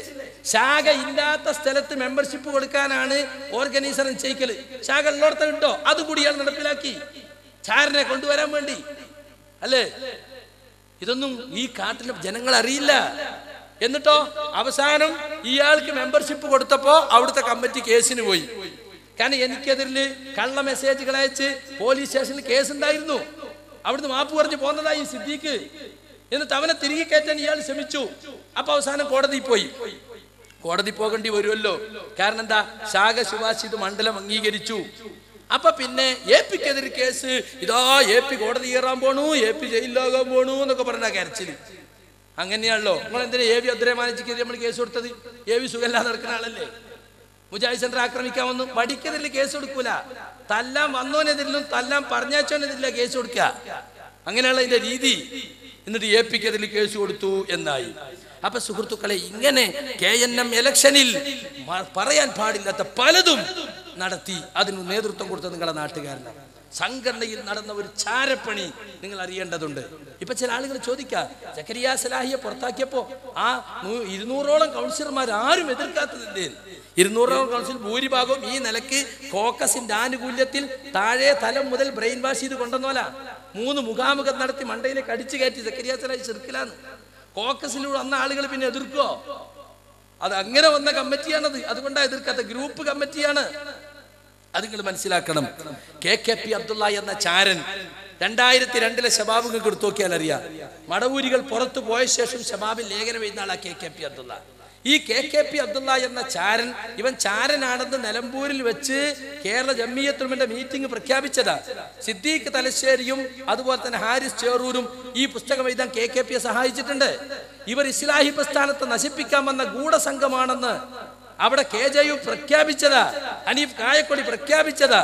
ശാഖ ഇല്ലാത്ത സ്ഥലത്ത് മെമ്പർഷിപ്പ് കൊടുക്കാനാണ് ഓർഗനൈസർ നിശ്ചയിക്കല്. ശാഖ ഉള്ളിടത്ത് കിട്ടോ അതുകൂടി ഇയാൾ നടപ്പിലാക്കി ചാരനെ കൊണ്ടുവരാൻ വേണ്ടി അല്ലേ? ഇതൊന്നും ഈ കാട്ടിലെ ജനങ്ങൾ അറിയില്ല. എന്നിട്ടോ അവസാനം ഇയാൾക്ക് മെമ്പർഷിപ്പ് കൊടുത്തപ്പോ അവിടുത്തെ കമ്മിറ്റി കേസിന് പോയി. കാരണം എനിക്കെതിരിൽ കള്ള മെസ്സേജുകൾ അയച്ച് പോലീസ് സ്റ്റേഷനിൽ കേസുണ്ടായിരുന്നു. അവിടുന്ന് മാപ്പ് പറഞ്ഞ് പോന്നതായി സിദ്ദീഖ്. എന്നിട്ട് അവനെ തിരികെ കയറ്റാൻ ഇയാൾ ശ്രമിച്ചു. അപ്പൊ അവസാനം കോടതിയിൽ പോയി. കോടതി പോകേണ്ടി വരുമല്ലോ. കാരണം എന്താ? ശാഖ ശുപാർശിത മണ്ഡലം അംഗീകരിച്ചു. അപ്പൊ പിന്നെ AP-ക്കെതിരെ കേസ്. ഇതാ AP കോടതി കയറാൻ പോണു, AP ജയിലിലാകാൻ പോണു എന്നൊക്കെ പറഞ്ഞ കരച്ചില്. അങ്ങനെയാണല്ലോ. നമ്മൾ എന്തിനാ AV അബ്ദുറഹ്മാനെതിരെ നമ്മൾ കേസ് കൊടുത്തത്? AV സുഖമില്ലാതെ നടക്കുന്ന ആളല്ലേ? മുജാഹിദ് സെന്റർ ആക്രമിക്കാൻ വന്നു, വടിക്കെതിരിൽ കേസ് കൊടുക്കൂല. തല്ലാൻ വന്നോനെതിരിലും തല്ലാൻ പറഞ്ഞോനെതിരില്ല കേസ് കൊടുക്കുക. അങ്ങനെയുള്ള ഇതിന്റെ രീതി. എന്നിട്ട് AP-ക്കെതിരിൽ കേസ് കൊടുത്തു എന്നായി. അപ്പൊ സുഹൃത്തുക്കളെ, ഇങ്ങനെ KNM ഇലക്ഷനിൽ പറയാൻ പാടില്ലാത്ത പലതും നടത്തി അതിന് നേതൃത്വം കൊടുത്ത നിങ്ങളുടെ നാട്ടുകാരനാണ്. സംഘടനയിൽ നടന്ന ഒരു ചാരപ്പണി നിങ്ങൾ അറിയേണ്ടതുണ്ട്. ഇപ്പൊ ചില ആളുകൾ ചോദിക്കാം, സക്കരിയ സലാഹിയെ പുറത്താക്കിയപ്പോ ആ 200ഓളം കൗൺസിലർമാർ ആരും എതിർക്കാത്തതിന്റെ 200ഓളം കൗൺസിൽ ഭൂരിഭാഗവും ഈ നിലക്ക് കോക്കസിന്റെ ആനുകൂല്യത്തിൽ താഴെ തലം മുതൽ ബ്രെയിൻ വാഷ് ചെയ്ത് കൊണ്ടുവന്നോല. 3 മുഖാമുഖം നടത്തി മണ്ടയിലേക്ക് അടിച്ചു കയറ്റി സക്കരിയ സലാഹി ചെറുക്കിലാന്ന്. കോക്കസിലൂടെ വന്ന ആളുകൾ പിന്നെ എതിർക്കോ? അത് അങ്ങനെ വന്ന കമ്മിറ്റിയാണത്. അതുകൊണ്ടാണ് എതിർക്കാത്ത. ഗ്രൂപ്പ് കമ്മിറ്റിയാണ്. അത് നിങ്ങൾ മനസ്സിലാക്കണം. KKP അബ്ദുള്ള എന്ന ചാരൻ 2002 ശബാബ് നിങ്ങൾക്ക് എടുത്തു നോക്കിയാൽ അറിയാം. മടവൂരികൾ പുറത്തു പോയ ശേഷം ശബാബിൽ ലേഖനം എഴുതുന്ന ആളാ KKP അബ്ദുള്ള. ഈ KKP അബ്ദുള്ള എന്ന ചാരൻ, ഇവൻ ചാരനാണെന്ന് നിലമ്പൂരിൽ വെച്ച് കേരള ജംഇയ്യത്തുൽമന്റെ മീറ്റിംഗ് പ്രഖ്യാപിച്ചതാ. സിദ്ദീഖ് തലശ്ശേരിയും അതുപോലെ തന്നെ ഹാരിസ് ചേറൂരും ഈ പുസ്തകം എഴുതാൻ KKPയെ സഹായിച്ചിട്ടുണ്ട്. ഇവർ ഇസ്ലാഹി പ്രസ്ഥാനത്തെ നശിപ്പിക്കാൻ വന്ന ഗൂഢസംഘമാണെന്ന് അവിടെ KJU പ്രഖ്യാപിച്ചതാ. ഹനീഫ് കായക്കൊടി പ്രഖ്യാപിച്ചതാ.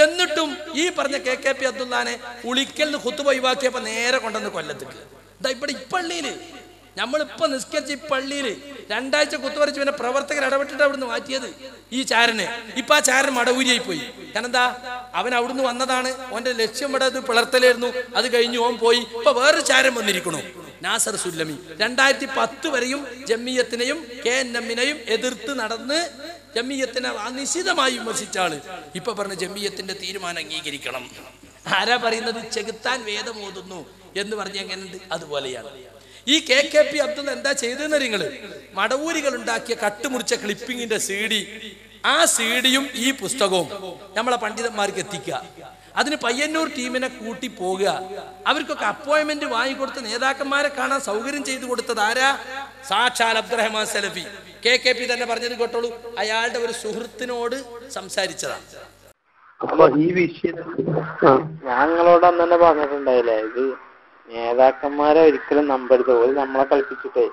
എന്നിട്ടും ഈ പറഞ്ഞ KKP അബ്ദുള്ളാനെ ഉളിക്കലിന് ഖുത്ബ ഒഴിവാക്കിയപ്പോ നേരെ കൊണ്ടുവന്ന് കൊല്ലത്തേക്ക്. ഇതാ ഇവിടെ ഇപ്പള്ളിയില് നമ്മളിപ്പോ നിസ്കരിച്ച ഈ പള്ളിയില് 2 ആഴ്ച കുത്തുവരച്ച് പിന്നെ പ്രവർത്തകർ ഇടപെട്ടിട്ട് അവിടുന്ന് മാറ്റിയത് ഈ ചാരനെ. ഇപ്പൊ ആ ചാരൻ മടവൂരിയായി പോയി. കാരണം എന്താ? അവൻ അവിടുന്ന് വന്നതാണ്. ഓന്റെ ലക്ഷ്യം ഇവിടെ അത് പിളർത്തലായിരുന്നു. അത് കഴിഞ്ഞ് ഓൻ പോയി. ഇപ്പൊ വേറൊരു ചാരൻ വന്നിരിക്കണു, നാസർ സുല്ലമി. 2010 വരെയും ജംഇയ്യത്തിനെയും KNM-നെയും എതിർത്ത് നടന്ന് ജംഇയ്യത്തിനെ നിശിതമായി വിമർശിച്ച ആള് ഇപ്പൊ പറഞ്ഞ ജംഇയ്യത്തിന്റെ തീരുമാനം അംഗീകരിക്കണം. ആരാ പറയുന്നത്? ചെകുത്താൻ വേദം ഓതുന്നു എന്ന് പറഞ്ഞ എങ്ങനെയുണ്ട്? അതുപോലെയാണ്. ഈ KKP അബ്ദുള്ള എന്താ ചെയ്തെന്ന് നിങ്ങള്? മടവൂരികൾ ഉണ്ടാക്കിയ കട്ടുമുറിച്ച ക്ലിപ്പിങ്ങിന്റെ CD, ആ CD-യും ഈ പുസ്തകവും നമ്മളെ പണ്ഡിതന്മാർക്ക് എത്തിക്കുക. അതിന് പയ്യന്നൂർ ടീമിനെ കൂട്ടി പോകുക. അവർക്കൊക്കെ അപ്പോയിന്റ്മെന്റ് വാങ്ങിക്കൊടുത്ത് നേതാക്കന്മാരെ കാണാൻ സൗകര്യം ചെയ്തു കൊടുത്തത് ആരാ? സാക്ഷാൽ അബ്ദുറഹ്മാൻ സലഫി. KKP തന്നെ പറഞ്ഞത് കേട്ടോളൂ. അയാളുടെ ഒരു സുഹൃത്തിനോട് സംസാരിച്ചതാണ്. അപ്പൊ ഈ വിഷയത്തിൽ ഞങ്ങളോട് അന്ന് തന്നെ പറഞ്ഞിട്ടുണ്ടായില്ലേ, ഇത് നേതാക്കന്മാരെ ഒരിക്കലും നമ്പരുത്, ഓര് നമ്മളെ കളിപ്പിച്ചിട്ടേ.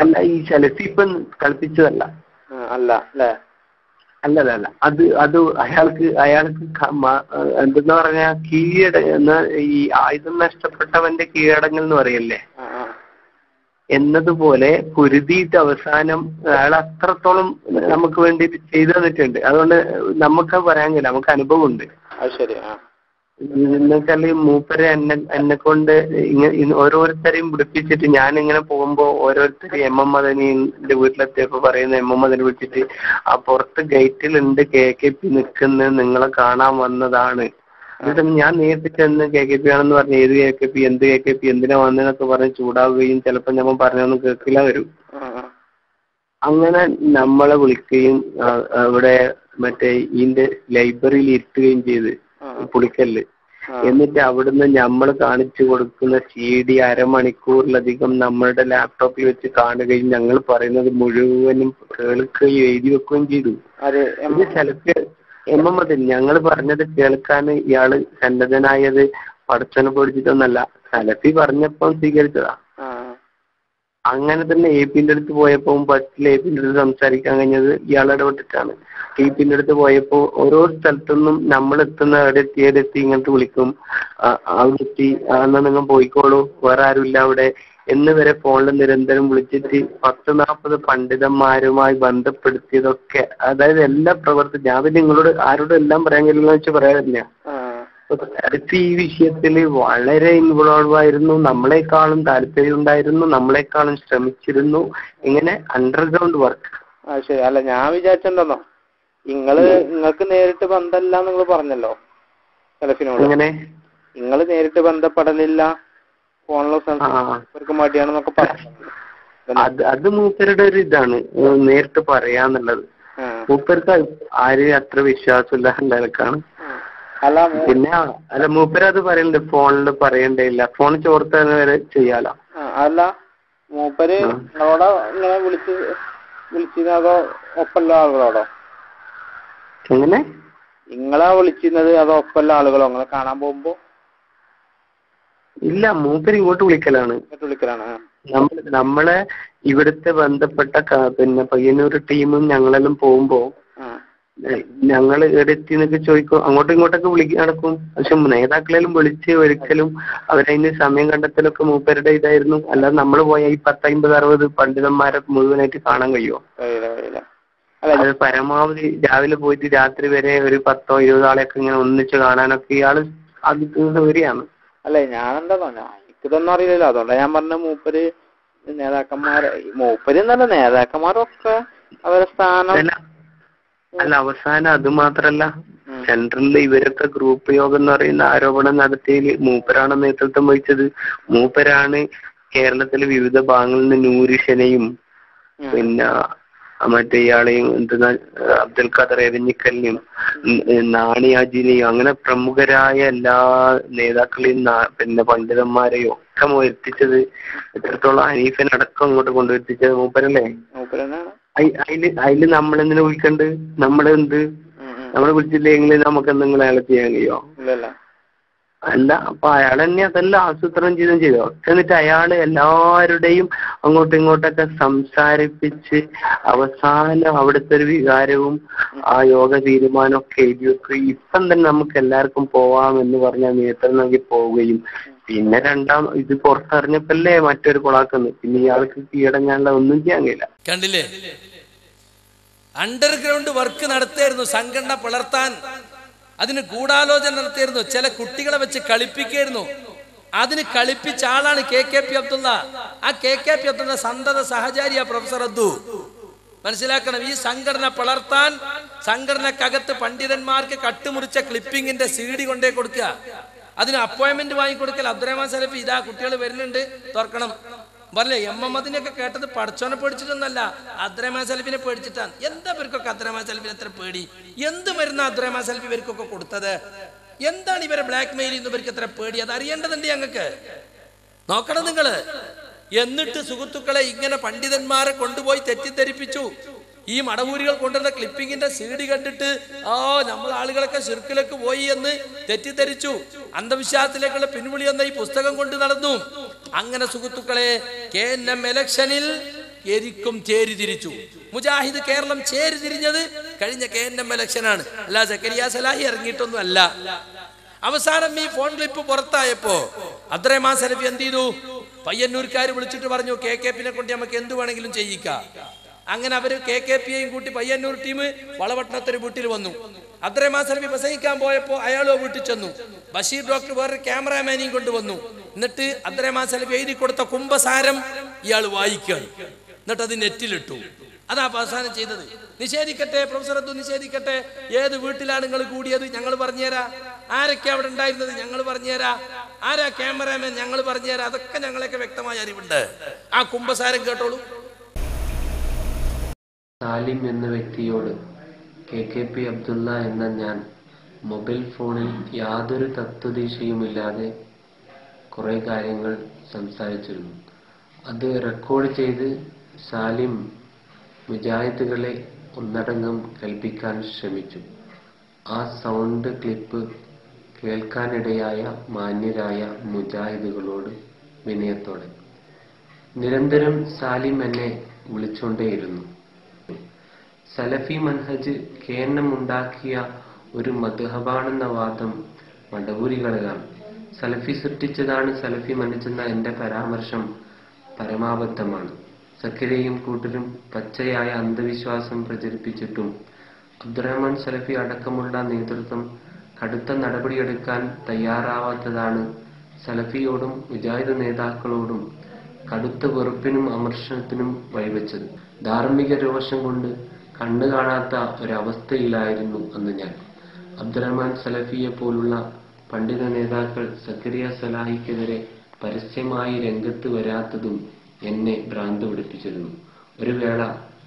അല്ല, ഈ സലഫി ഇപ്പം കളിപ്പിച്ചതല്ല. അല്ല അല്ലേ? അല്ല അത് അയാൾക്ക് എന്തെന്ന് പറഞ്ഞാ ഈ ആയുധം നഷ്ടപ്പെട്ടവന്റെ കീഴടങ്ങൽ എന്ന് പറയല്ലേ, എന്നതുപോലെ പൊരുതിയിട്ട് അവസാനം അയാൾ അത്രത്തോളം നമുക്ക് വേണ്ടി ചെയ്തു തന്നിട്ടുണ്ട്. അതുകൊണ്ട് നമുക്ക് പറയാൻ കഴിയില്ല, നമുക്ക് അനുഭവം ഉണ്ട്. അത് ശരി. എന്നുവെച്ചാല് മൂപ്പരെ എന്നെ കൊണ്ട് ഓരോരുത്തരെയും വിളിപ്പിച്ചിട്ട് ഞാൻ ഇങ്ങനെ പോകുമ്പോ ഓരോരുത്തരെയും MM മദനിന്റെ വീട്ടിലെത്തിയപ്പോ പറയുന്ന MM മദനി വിളിച്ചിട്ട് ആ പുറത്ത് ഗേറ്റിലുണ്ട് KKP നിൽക്കുന്നത്, നിങ്ങളെ കാണാൻ വന്നതാണ്. എന്നിട്ട് ഞാൻ നേരിട്ട് ചെന്ന് KKP ആണെന്ന് പറഞ്ഞ് ഏത് KKP, എന്ത് KKP, എന്തിനാ വന്നതെന്നൊക്കെ പറഞ്ഞ് ചൂടാവുകയും ചിലപ്പോ നമ്മൾ പറഞ്ഞൊന്നും കേൾക്കില്ല വരും. അങ്ങനെ നമ്മളെ വിളിക്കുകയും അവിടെ മറ്റേ ഇതിന്റെ ലൈബ്രറിയിൽ ഇരുത്തുകയും ചെയ്ത് പുളിക്കല്ല്. എന്നിട്ട് അവിടുന്ന് നമ്മൾ കാണിച്ചു കൊടുക്കുന്ന CD അരമണിക്കൂറിലധികം നമ്മളുടെ ലാപ്ടോപ്പിൽ വെച്ച് കാണുകയും ഞങ്ങൾ പറയുന്നത് മുഴുവനും കേൾക്കുകയും എഴുതി വെക്കുകയും ചെയ്തു. ഇത് ചിലപ്പോ MM മദനി ഞങ്ങൾ പറഞ്ഞത് കേൾക്കാൻ ഇയാള് സന്നദ്ധനായത് പടച്ചനെ പൊടിച്ചിട്ടൊന്നല്ല, സലഫി പറഞ്ഞപ്പം സ്വീകരിച്ചതാ. അങ്ങനെ തന്നെ AP-ന്റെ അടുത്ത് പോയപ്പോ ഫസ്റ്റിൽ AP-ന്റെ അടുത്ത് സംസാരിക്കാൻ കഴിഞ്ഞത് ഇയാൾ ഇടപെട്ടിട്ടാണ്. AP-ന്റെ അടുത്ത് പോയപ്പോ ഓരോ സ്ഥലത്തുനിന്നും നമ്മൾ എത്തുന്ന എവിടെത്തി ഇങ്ങോട്ട് വിളിക്കും, അവിടെ എത്തി, എന്നാ നിങ്ങൾ പോയിക്കോളൂ, വേറെ ആരുമില്ല അവിടെ എന്ന് വരെ ഫോണിൽ നിരന്തരം വിളിച്ചിട്ട് 10-40 പണ്ഡിതന്മാരുമായി ബന്ധപ്പെടുത്തിയതൊക്കെ, അതായത് എല്ലാ പ്രവർത്തി ഞാൻ നിങ്ങളോട് ആരോടും എല്ലാം പറയാൻ കഴിയില്ല വെച്ച് പറയാറില്ല. അടുത്ത് ഈ വിഷയത്തില് വളരെ ഇൻവോൾവ് ആയിരുന്നു, നമ്മളെക്കാളും താല്പര്യം ഉണ്ടായിരുന്നു, നമ്മളെക്കാളും ശ്രമിച്ചിരുന്നു. ഇങ്ങനെ അണ്ടർഗ്രൗണ്ട് വർക്ക്. ശരി. അല്ല ഞാൻ വിചാരിച്ചെന്തോ, നിങ്ങൾക്ക് നേരിട്ട് ബന്ധമില്ല നിങ്ങൾ പറഞ്ഞല്ലോ സെലഫിനോട്. അങ്ങനെ നിങ്ങൾ നേരിട്ട് ബന്ധപ്പെടലില്ല, ഫോണിലേക്ക് മടിയാണെന്നൊക്കെ പറഞ്ഞു. അത് മൂപ്പരുടെ ഒരു ഇതാണ്, നേരിട്ട് പറയാന്നുള്ളത്. മൂപ്പർക്ക് ആരെയും അത്ര വിശ്വാസമില്ല നിലക്കാണ്. പിന്നെ മൂപ്പര് അത് പറയലുണ്ട്, ഫോണിൽ പറയണ്ടേയില്ല, ഫോൺ ചോർത്താൻ വരെ ചെയ്യാലോ. അല്ല മൂപ്പര് നിങ്ങളോടോ ഇങ്ങനെ വിളിച്ചിരുന്നതോ ഒപ്പല്ല ആളുകളോടോ? എങ്ങനെ നിങ്ങളാ വിളിച്ചിരുന്നത് അതോ ഒപ്പല്ല ആളുകളോ നിങ്ങളെ കാണാൻ പോകുമ്പോ? ഇല്ല, മൂപ്പര് ഇങ്ങോട്ട് വിളിക്കലാണ്. നമ്മളെ ഇവിടുത്തെ ബന്ധപ്പെട്ട പിന്നെ പയ്യന്നൂർ ടീമും ഞങ്ങളെല്ലാം പോകുമ്പോ ഞങ്ങൾ എവിടെത്തി എന്നൊക്കെ ചോദിക്കും, അങ്ങോട്ടും ഇങ്ങോട്ടൊക്കെ നടക്കും. പക്ഷെ നേതാക്കളെല്ലാം വിളിച്ച് ഒരിക്കലും അവരതിന് സമയം കണ്ടെത്തലൊക്കെ മൂപ്പരുടെ ഇതായിരുന്നു. അല്ലാതെ നമ്മൾ പോയ ഈ 10-50-60 പണ്ഡിതന്മാരെ മുഴുവനായിട്ട് കാണാൻ കഴിയുമോ? അത് പരമാവധി രാവിലെ പോയിട്ട് രാത്രി വരെ ഒരു 10-20 ആളെയൊക്കെ ഇങ്ങനെ ഒന്നിച്ച് കാണാനൊക്കെ ഇയാള് അത് വരികയാണ്. അല്ലെ ഞാനെന്താ എനിക്കിതൊന്നും അറിയില്ലല്ലോ, അതുകൊണ്ടാ ഞാൻ പറഞ്ഞ മൂപ്പര് മൂപ്പര് എന്നല്ല നേതാക്കന്മാരൊക്കെ അവരുടെ സ്ഥാനം. അല്ല, അവസാനം അത് മാത്രല്ല, സെൻട്രലിൽ ഇവരൊക്കെ ഗ്രൂപ്പ് യോഗം എന്ന് പറയുന്ന ആരോപണം നടത്തിയതിൽ മൂപ്പരാണ് നേതൃത്വം വഹിച്ചത്. മൂപ്പരാണ് കേരളത്തിലെ വിവിധ ഭാഗങ്ങളിൽ നിന്ന് നൂരിഷനെയും പിന്നെ മറ്റേ ഇയാളെയും എന്തെന്നാ അബ്ദുൽ ഖാദർ എരഞ്ഞിക്കലിനെയും നാണിയാജിനെയും അങ്ങനെ പ്രമുഖരായ എല്ലാ നേതാക്കളെയും പിന്നെ പണ്ഡിതന്മാരെയും ഒക്കെ എത്തിച്ചത്, എത്രത്തോളം ഹനീഫിനടക്കം അങ്ങോട്ട് കൊണ്ടുവരുത്തിച്ചത് മൂപ്പരല്ലേ. അതില് നമ്മളെന്തിനാ വിളിക്കണ്ട്? നമ്മളെന്ത് നമ്മളെ വിളിച്ചില്ലെങ്കിൽ നമുക്ക് എന്തെങ്കിലും അയാളെ ചെയ്യാൻ കഴിയോ? അല്ല, അപ്പൊ അയാൾ തന്നെ അതെല്ലാം ആസൂത്രണം ചെയ്തോ. എന്നിട്ട് അയാള് എല്ലാവരുടെയും അങ്ങോട്ടും ഇങ്ങോട്ടൊക്കെ സംസാരിപ്പിച്ച് അവസാനം അവിടുത്തെ ഒരു വികാരവും ആ യോഗ തീരുമാനമൊക്കെ എഴുതി വെക്കുകയും ഇപ്പം തന്നെ നമുക്ക് എല്ലാവർക്കും പോവാമെന്ന് പറഞ്ഞാൽ നേതൃത്വം നൽകി പോവുകയും പിന്നെ ഇത് പുറത്തറിഞ്ഞപ്പല്ലേ മറ്റൊരു കൊളാക്കുന്നു. പിന്നെ ഇയാൾക്ക് കീഴടങ്ങാനുള്ള ഒന്നും ചെയ്യാൻ കഴിയില്ല. കണ്ടില്ലേ, അണ്ടർഗ്രൗണ്ട് വർക്ക് നടത്തിയായിരുന്നു, സംഘടന പുലർത്താൻ അതിന് ഗൂഢാലോചന നടത്തിയായിരുന്നു, ചില കുട്ടികളെ വെച്ച് കളിപ്പിക്കായിരുന്നു. അതിന് കളിപ്പിച്ച ആളാണ് KKP അബ്ദുള്ള. ആ KKP അബ്ദുള്ള സന്തത സഹചാരിയ പ്രൊഫസർ അബ്ദു. മനസ്സിലാക്കണം, ഈ സംഘടന പുലർത്താൻ സംഘടനക്കകത്ത് പണ്ഡിതന്മാർക്ക് കട്ടുമുറിച്ച ക്ലിപ്പിങ്ങിന്റെ CD കൊണ്ടേ കൊടുക്കുക, അതിന് അപ്പോയിന്റ്മെന്റ് വാങ്ങിക്കൊടുക്കൽ. അബ്ദുറഹ്മാൻ സലഫി ഇതാ കുട്ടികൾ വരുന്നുണ്ട് തുറക്കണം പറഞ്ഞേ. എമ്മദിനെയൊക്കെ കേട്ടത് പടച്ചോനെ പേടിച്ചിട്ടൊന്നല്ല, അബ്ദുറഹ്മാൻ സലഫിനെ പേടിച്ചിട്ടാണ്. എന്താ ഇവർക്കൊക്കെ അബ്ദുറഹ്മാൻ സലഫിന് എത്ര പേടി? എന്ത് മരുന്ന് അബ്ദുറഹ്മാൻ സലഫി ഇവർക്കൊക്കെ കൊടുത്തത്? എന്താണ് ഇവരെ ബ്ലാക്ക് മെയിൽ ചെയ്യുന്ന ഇവർക്ക് എത്ര പേടി? അത് അറിയേണ്ടതുണ്ട് ഞങ്ങൾക്ക്. നോക്കണം നിങ്ങള്. എന്നിട്ട് സുഹൃത്തുക്കളെ ഇങ്ങനെ പണ്ഡിതന്മാരെ കൊണ്ടുപോയി തെറ്റിദ്ധരിപ്പിച്ചു. ഈ മടവൂരികൾ കൊണ്ടുവന്ന ക്ലിപ്പിങ്ങിന്റെ CD കണ്ടിട്ട് നമ്മൾ ആളുകളൊക്കെ ശിർക്കിലേക്ക് പോയി എന്ന് തെറ്റിദ്ധരിച്ചു. അന്ധവിശ്വാസത്തിലേക്കുള്ള പിൻവിളി എന്ന ഈ പുസ്തകം കൊണ്ട് നടന്നു. അങ്ങനെ സുഹൃത്തുക്കളെ KNM ഇലക്ഷനിൽ എരിക്കും ചേരിതിരിച്ചു. മുജാഹിദ് കേരളം ചേരിതിരിഞ്ഞത് കഴിഞ്ഞ KNM ഇലക്ഷനാണ്, അല്ല സക്കരിയ സലാഹി ഇറങ്ങിയിട്ടൊന്നും അല്ല. അവസാനം ഈ ഫോൺ ക്ലിപ്പ് പുറത്തായപ്പോ അബ്ദുറഹ്മാൻ സലഫി എന്ത് ചെയ്തു? പയ്യന്നൂർക്കാർ വിളിച്ചിട്ട് പറഞ്ഞു KKPനെ കൊണ്ട് നമുക്ക് എന്ത് വേണമെങ്കിലും ചെയ്യിക്കാം. അങ്ങനെ അവര് KKPയെയും കൂട്ടി പയ്യന്നൂർ ടീം വളപട്ടണത്തൊരു വീട്ടിൽ വന്നു. അബ്ദുറഹ്മാൻ സലഫി പ്രസംഗിക്കാൻ പോയപ്പോ അയാളോ വീട്ടിൽ ചെന്നു. ബഷീർ ഡോക്ടർ വേറൊരു ക്യാമറാമാനെയും കൊണ്ടുവന്നു. എന്നിട്ട് അബ്ദുറഹ്മാൻ സലഫി എഴുതി കൊടുത്ത കുംഭസാരം ഇയാൾ വായിക്കുകയാണ്. എന്നിട്ട് അത് നെറ്റിലിട്ടു. അതാ അവസാനം ചെയ്തത്. നിഷേധിക്കട്ടെ, പ്രൊഫസർ അബ്ദു നിഷേധിക്കട്ടെ, ഏത് വീട്ടിലാണ് നിങ്ങൾ കൂടിയത് ഞങ്ങൾ പറഞ്ഞുതരാ. ആരൊക്കെ അവിടെ ഉണ്ടായിരുന്നത് ഞങ്ങൾ പറഞ്ഞുതരാ. ആരാ ക്യാമറാമാൻ ഞങ്ങൾ പറഞ്ഞുതരാ. അതൊക്കെ ഞങ്ങളൊക്കെ വ്യക്തമായ അറിവുണ്ട്. ആ കുംഭസാരം കേട്ടോളൂ. സാലിം എന്ന വ്യക്തിയോട് KKP അബ്ദുള്ള എന്ന ഞാൻ മൊബൈൽ ഫോണിൽ യാതൊരു തത്വദീക്ഷയുമില്ലാതെ കുറേ കാര്യങ്ങൾ സംസാരിച്ചിരുന്നു. അത് റെക്കോർഡ് ചെയ്ത് സാലിം മുജാഹിദുകളെ ഒന്നടങ്കം കേൾപ്പിക്കാൻ ശ്രമിച്ചു. ആ സൗണ്ട് ക്ലിപ്പ് കേൾക്കാനിടയായ മാന്യരായ മുജാഹിദുകളോട് വിനയത്തോടെ നിരന്തരം സാലിം എന്നെ വിളിച്ചുകൊണ്ടേയിരുന്നു. സലഫി മൻഹജ് കേന്ദ്രമുണ്ടാക്കിയ ഒരു മദ്ഹബാണെന്ന വാദം മടവൂരികളാണ്. സലഫി സൃഷ്ടിച്ചതാണ് സലഫി മനസ്സെന്ന എന്റെ പരാമർശം പരമാബദ്ധമാണ്. സക്കരിയയും കൂട്ടരും പച്ചയായ അന്ധവിശ്വാസം പ്രചരിപ്പിച്ചിട്ടും അബ്ദുറഹ്മാൻ സലഫി അടക്കമുള്ള നേതൃത്വം കടുത്ത നടപടിയെടുക്കാൻ തയ്യാറാവാത്തതാണ് സലഫിയോടും മുജാഹിദ് നേതാക്കളോടും കടുത്ത വെറുപ്പിനും അമർഷണത്തിനും വഴിവെച്ചത്. ധാർമ്മിക രോഷം കൊണ്ട് കണ്ണു കാണാത്ത ഒരവസ്ഥയിലായിരുന്നു അന്ന് ഞാൻ. അബ്ദുറഹ്മാൻ സലഫിയെ പോലുള്ള പണ്ഡിത നേതാക്കൾ സക്കരിയ സലാഹിക്കെതിരെ പരസ്യമായി രംഗത്ത് വരാത്തതും എന്നെ ഭ്രാന്ത് പിടിപ്പിച്ചിരുന്നു. ഒരു വേള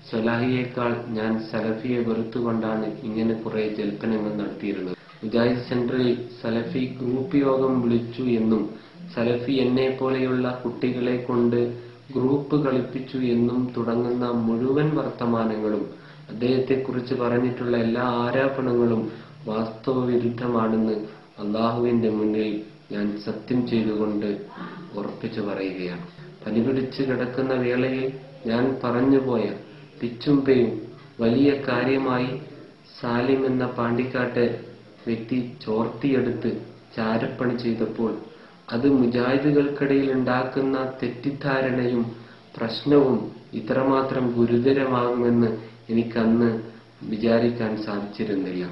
സലാഹിയേക്കാൾ ഞാൻ സലഫിയെ വെറുത്തുകൊണ്ടാണ് ഇങ്ങനെ കുറെ ജൽപ്പനങ്ങൾ നടത്തിയിരുന്നത്. മുജാഹിദ് സെന്ററിൽ സലഫി ഗ്രൂപ്പ് യോഗം വിളിച്ചു എന്നും സലഫി എന്നെ പോലെയുള്ള കുട്ടികളെ കൊണ്ട് ഗ്രൂപ്പ് കളിപ്പിച്ചു എന്നും തുടങ്ങുന്ന മുഴുവൻ വർത്തമാനങ്ങളും അദ്ദേഹത്തെക്കുറിച്ച് പറഞ്ഞിട്ടുള്ള എല്ലാ ആരോപണങ്ങളും വാസ്തവ വിരുദ്ധമാണെന്ന് അള്ളാഹുവിന്റെ മുന്നിൽ ഞാൻ സത്യം ചെയ്തുകൊണ്ട് ഉറപ്പിച്ചു പറയുകയാണ്. പനി പിടിച്ച് കിടക്കുന്ന വേളയിൽ ഞാൻ പറഞ്ഞുപോയ പിച്ചുംപയും വലിയ കാര്യമായി സാലിം എന്ന പാണ്ടിക്കാട്ടെ വ്യക്തി ചോർത്തിയെടുത്ത് ചാരപ്പണി ചെയ്തപ്പോൾ അത് മുജാഹിദുകൾക്കിടയിൽ ഉണ്ടാക്കുന്ന തെറ്റിദ്ധാരണയും പ്രശ്നവും ഇത്രമാത്രം ഗുരുതരമാകുമെന്ന് എനിക്കന്ന് വിചാരിക്കാൻ സാധിച്ചിരുന്നില്ല.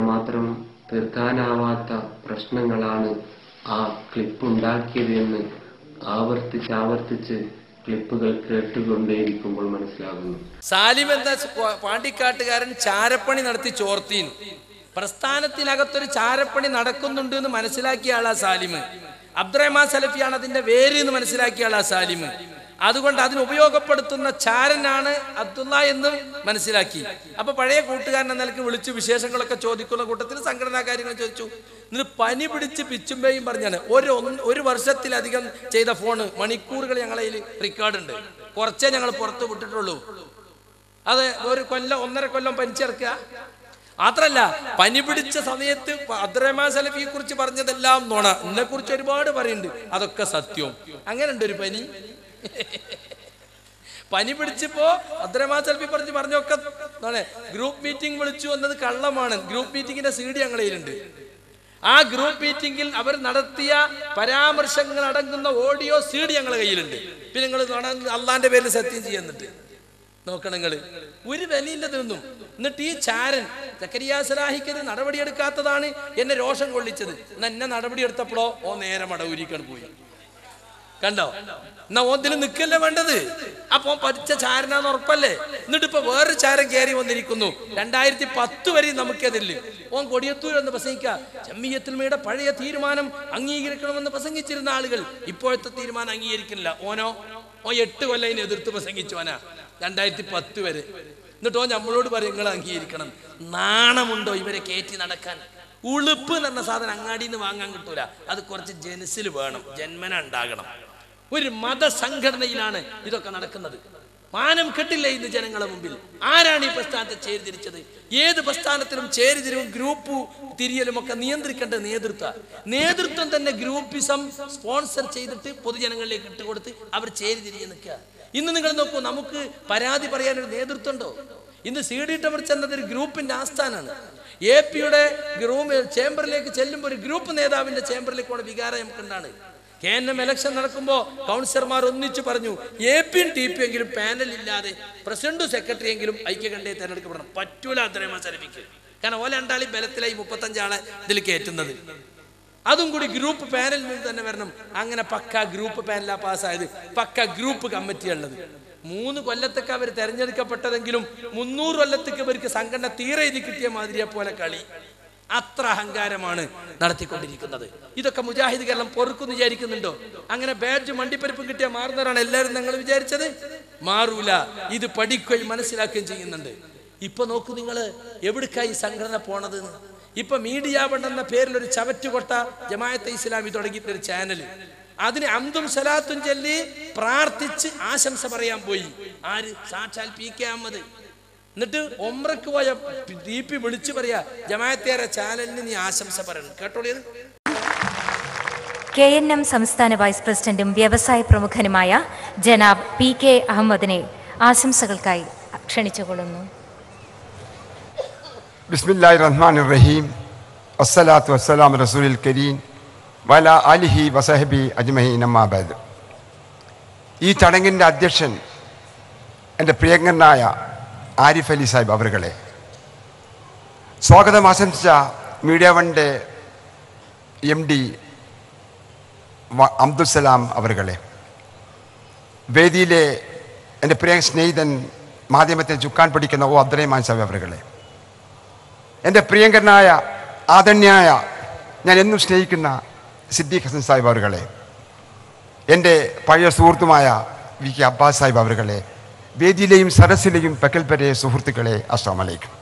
മാത്രം തീർക്കാനാവാത്ത പ്രശ്നങ്ങളാണ് ആ ക്ലിപ്പ് ഉണ്ടാക്കിയതെന്ന് ആവർത്തിച്ച് ക്ലിപ്പുകൾ കേട്ടുകൊണ്ടേയിരിക്കുമ്പോൾ മനസ്സിലാകുന്നു. സാലിം എന്ന പാണ്ടിക്കാട്ടുകാരൻ ചാരപ്പണി നടത്തി ചോർത്തീൻ. പ്രസ്ഥാനത്തിനകത്തൊരു ചാരപ്പണി നടക്കുന്നുണ്ട് എന്ന് മനസ്സിലാക്കിയ ആളാ സാലിം. അബ്ദുറഹ്മാൻ സലഫിയാണ് അതിന്റെ വേര് എന്ന് മനസ്സിലാക്കിയ ആളാ സാലിം. അതുകൊണ്ട് അതിന് ഉപയോഗപ്പെടുത്തുന്ന ചാരനാണ് അബ്ദുള്ള എന്ന് മനസ്സിലാക്കി. അപ്പൊ പഴയ കൂട്ടുകാരൻ എന്ന നിലയ്ക്ക് വിളിച്ച് വിശേഷങ്ങളൊക്കെ ചോദിക്കുന്ന കൂട്ടത്തിൽ സംഘടനാ കാര്യങ്ങൾ ചോദിച്ചു. എന്നിട്ട് പനി പിടിച്ച് പിച്ചുമ്പേയും പറഞ്ഞാണ്. ഒരു വർഷത്തിലധികം ചെയ്ത ഫോണ് മണിക്കൂറുകൾ ഞങ്ങളെ റെക്കോർഡ് ഉണ്ട്. കുറച്ചേ ഞങ്ങൾ പുറത്ത് വിട്ടിട്ടുള്ളൂ. അത് ഒരു കൊല്ലം 1.5 കൊല്ലം പനിച്ചിറക്കുക. മാത്രല്ല പനി പിടിച്ച സമയത്ത് അബ്ദുറഹ്മാൻ സലഫിയെ കുറിച്ച് പറഞ്ഞതെല്ലാം നോണ. എന്നെ കുറിച്ച് ഒരുപാട് പറയുന്നുണ്ട്, അതൊക്കെ സത്യവും. അങ്ങനെ ഉണ്ട് ഒരു പനി പിടിച്ചപ്പോ അബ്ദുറഹ്മാൻ സലഫി പറഞ്ഞൊക്കെ ഗ്രൂപ്പ് മീറ്റിംഗ് വിളിച്ചു വന്നത് കള്ളമാണ്. ഗ്രൂപ്പ് മീറ്റിംഗിന്റെ CD ഞങ്ങളതിലുണ്ട്. ആ ഗ്രൂപ്പ് മീറ്റിംഗിൽ അവർ നടത്തിയ പരാമർശങ്ങൾ അടങ്ങുന്ന ഓഡിയോ CD ഞങ്ങളുടെ കയ്യിലുണ്ട്. പിന്നെ നിങ്ങൾ അള്ളാന്റെ പേരിൽ സത്യം ചെയ്യുന്നിട്ട് നോക്കണം. നിങ്ങള് ഒരു വിലയില്ലതൊന്നും. എന്നിട്ട് ഈ ചാരൻ സക്കരിയ സലാഹിക്കത് നടപടിയെടുക്കാത്തതാണ് എന്നെ രോഷം കൊള്ളിച്ചത്. എന്നെ നടപടിയെടുത്തപ്പോഴോ നേരെ മടവൂരിക്കാണ് പോയി. കണ്ടോ? എന്നാ ഓന്തിൽ നിൽക്കല്ലേ വേണ്ടത്. അപ്പൊ പഠിച്ച ചാരനാന്ന് ഉറപ്പല്ലേ? എന്നിട്ട് ഇപ്പൊ വേറൊരു ചാരൻ കയറി വന്നിരിക്കുന്നു. 2010 വരെ നമുക്കതില്ല. ഓൻ കൊടിയത്തൂർ എന്ന് പ്രസംഗിക്ക ജമിയത്തുൽമയുടെ പഴയ തീരുമാനം അംഗീകരിക്കണമെന്ന് പ്രസംഗിച്ചിരുന്ന ആളുകൾ ഇപ്പോഴത്തെ തീരുമാനം അംഗീകരിക്കുന്നില്ല. ഓൻ 8 കൊല്ലം എതിർത്ത് പ്രസംഗിച്ചോനാ 2010 വരെ. എന്നിട്ടോ നമ്മളോട് പറയും നിങ്ങൾ അംഗീകരിക്കണം. നാണമുണ്ടോ ഇവരെ കയറ്റി നടക്കാൻ? ഉളുപ്പ് എന്ന് പറഞ്ഞ സാധനം അങ്ങാടിയിൽ നിന്ന് വാങ്ങാൻ കിട്ടൂല. അത് കുറച്ച് ജനസിൽ വേണം, ജന്മന ഉണ്ടാകണം. ഒരു മതസംഘടനയിലാണ് ഇതൊക്കെ നടക്കുന്നത്. മാനം കെട്ടില്ല ഇന്ന് ജനങ്ങളുടെ മുമ്പിൽ. ആരാണ് ഈ പ്രസ്ഥാനത്തെ ചേരിതിരിച്ചത്? ഏത് പ്രസ്ഥാനത്തിലും ചേരിതിരിവും ഗ്രൂപ്പ് തിരിയലും ഒക്കെ നിയന്ത്രിക്കേണ്ട നേതൃത്വം തന്നെ ഗ്രൂപ്പിസം സ്പോൺസർ ചെയ്തിട്ട് പൊതുജനങ്ങളിലേക്ക് ഇട്ടുകൊടുത്ത് അവർ ചേരിതിരിഞ്ഞ് നിൽക്കുക. ഇന്ന് നിങ്ങൾ നോക്കൂ, നമുക്ക് പരാതി പറയാനൊരു നേതൃത്വം ഉണ്ടോ? ഇന്ന് CD ടവർ ചെന്നത് ഒരു ഗ്രൂപ്പിന്റെ ആസ്ഥാനാണ്. AP-യുടെ ചേംബറിലേക്ക് ചെല്ലുമ്പോൾ ഒരു ഗ്രൂപ്പ് നേതാവിന്റെ ചേംബറിലേക്കുള്ള വികാരം നമുക്കുണ്ടാണ്. KNM ഇലക്ഷൻ നടക്കുമ്പോൾ കൗൺസിലർമാർ ഒന്നിച്ചു പറഞ്ഞു, AP-യും TP എങ്കിലും പാനൽ ഇല്ലാതെ പ്രസിഡന്റും സെക്രട്ടറി എങ്കിലും ഐക്യകണ്ഠയെ തെരഞ്ഞെടുക്കപ്പെടണം. പറ്റൂല അബ്ദുറഹ്മാൻ സലഫിക്ക്. കാരണം ഓല 2 ആളി ബലത്തിലായി 35 ആളെ ഇതിൽ കയറ്റുന്നത്. അതും കൂടി ഗ്രൂപ്പ് പാനലിൽ നിന്ന് തന്നെ വരണം. അങ്ങനെ പക്ക ഗ്രൂപ്പ് പാനലാ പാസ്സായത്. പക്ക ഗ്രൂപ്പ് കമ്മിറ്റിയുള്ളത്. 3 കൊല്ലത്തേക്ക് അവർ തെരഞ്ഞെടുക്കപ്പെട്ടതെങ്കിലും 300 കൊല്ലത്തേക്ക് ഇവർക്ക് സംഘടന തീരെ ഇത് കിട്ടിയ മാതിരിയെ പോലെ കളി. അത്ര അഹങ്കാരമാണ് നടത്തിക്കൊണ്ടിരിക്കുന്നത്. ഇതൊക്കെ മുജാഹിദ് കേരളം പൊറുക്കുന്നു വിചാരിക്കുന്നുണ്ടോ? അങ്ങനെ ബാഡ്ജ് മണ്ടിപ്പരിപ്പും കിട്ടിയ മാറുന്നവരാണ് എല്ലാവരും നിങ്ങൾ വിചാരിച്ചത്. മാറൂല. ഇത് പഠിക്കുകയും മനസ്സിലാക്കുകയും ചെയ്യുന്നുണ്ട്. ഇപ്പൊ നോക്കൂ നിങ്ങൾ എവിടേക്കായി സംഘടന പോണത്. ഇപ്പൊ മീഡിയ ബണ്ട് എന്ന പേരിൽ ഒരു ചവറ്റുകൊട്ട ജമാഅത്തെ ഇസ്ലാമി തുടങ്ങിയിട്ടൊരു ചാനല്. അതിന് അംദും സലാത്തും ചൊല്ലി പ്രാർത്ഥിച്ച് ആശംസ പറയാൻ പോയി. ആര്? സാക്ഷാൽ PK അഹമ്മദ്. എന്നിട്ട് ഉംറക്ക് പോയ DP വിളിച്ചു പറയാ, ജമാഅത്തേറെ ചാനലിന് നീ ആശംസ പറയണം. കേട്ടോളിയത് KNM സംസ്ഥാന വൈസ് പ്രസിഡന്റും വ്യവസായ പ്രമുഖനുമായ ജനാബ് PK അഹമ്മദിനെ ആശംസകൾക്കായി ക്ഷണിച്ചുകൊള്ളുന്നു. ബിസ്മില്ലാഹിർ റഹ്മാനിർ റഹീം. അസ്സലാത്തു വസ്സലാമു റസൂലിൽ കരീം വഅലാ ആലിഹി വസഹബി അജ്മഈൻ അമ്മാ ബഅദ്. ഈ ചടങ്ങിൻ്റെ അധ്യക്ഷൻ എൻ്റെ പ്രിയങ്കരനായ ആരിഫ് അലി സാഹിബ് അവരുകളെ, സ്വാഗതം ആശംസിച്ച മീഡിയ വണ്ടെ MD അബ്ദുൽസലാം അവരുകളെ, വേദിയിലെ എൻ്റെ പ്രിയ സ്നേഹിതൻ മാധ്യമത്തിൽ ചുക്കാൻ പിടിക്കുന്ന അബ്ദുറഹ്മാൻ സാഹിബ് അവരുകളെ, എൻ്റെ പ്രിയങ്കരനായ ആദരണീയായ ഞാൻ എന്നും സ്നേഹിക്കുന്ന സിദ്ദീഖ് ഹസൻ സാഹിബ് അവരുകളെ, എൻ്റെ പഴയ സുഹൃത്തുമായ VK അബ്ബാസ് സാഹിബ് അവരുകളെ, വേദിയിലെയും സരസിലെയും പക്കൽപ്പരെ സുഹൃത്തുക്കളെ, അസ്സലാമു അലൈക്കും.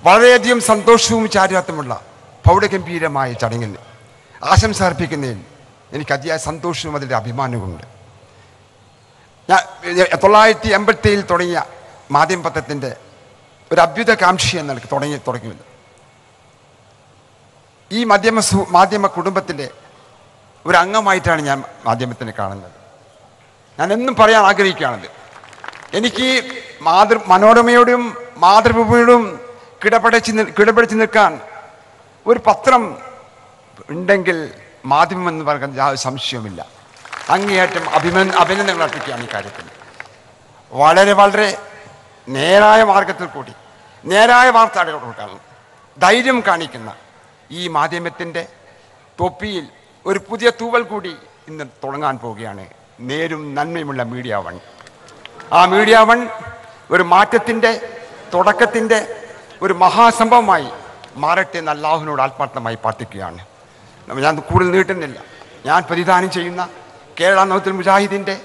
വളരെയധികം സന്തോഷവും ചാരിതാർത്ഥ്യമുള്ള പ്രൗഢഗംഭീരമായ ചടങ്ങിൽ ആശംസ അർപ്പിക്കുന്നതിൽ എനിക്ക് അതിയായ സന്തോഷവും അതിൻ്റെ അഭിമാനവുമുണ്ട്. ഞാൻ 1987 തുടങ്ങിയ മാധ്യമപത്രത്തിൻ്റെ ഒരു അഭ്യുതകാംക്ഷി എന്ന നിലയ്ക്ക് തുടങ്ങിയത് ഈ മാധ്യമ കുടുംബത്തിൻ്റെ ഒരു അംഗമായിട്ടാണ് ഞാൻ മാധ്യമത്തിനെ കാണുന്നത്. ഞാൻ എന്നും പറയാൻ ആഗ്രഹിക്കുകയാണത്, എനിക്ക് മനോരമയോടും മാതൃഭൂമിയോടും കിടപിടിച്ച് നിൽക്കാൻ ഒരു പത്രം ഉണ്ടെങ്കിൽ മാധ്യമം എന്ന് പറയുന്നത് യാതൊരു സംശയവുമില്ല. അങ്ങേയറ്റം അഭിനന്ദനങ്ങൾ അർപ്പിക്കുകയാണ് ഈ കാര്യത്തിൽ. വളരെ വളരെ നേരായ മാർഗത്തിൽ കൂടി നേരായ വാർത്തകൾ കൊടുക്കാൻ ധൈര്യം കാണിക്കുന്ന ഈ മാധ്യമത്തിൻ്റെ തൊപ്പിയിൽ ഒരു പുതിയ തൂവൽ കൂടി ഇന്ന് തുടങ്ങാൻ പോവുകയാണ്. നേരും നന്മയുമുള്ള മീഡിയ വൺ. ആ മീഡിയ വൺ ഒരു മാറ്റത്തിൻ്റെ തുടക്കത്തിൻ്റെ ഒരു മഹാസംഭവമായി മാറട്ടെ എന്ന് അല്ലാഹുവിനോട് ആത്മാർത്ഥമായി പ്രാർത്ഥിക്കുകയാണ്. ഞാൻ കൂടുതൽ നീട്ടുന്നില്ല. ഞാൻ പ്രതിദാനം ചെയ്യുന്ന കേരള നൗത്തുൽ മുജാഹിദിൻ്റെ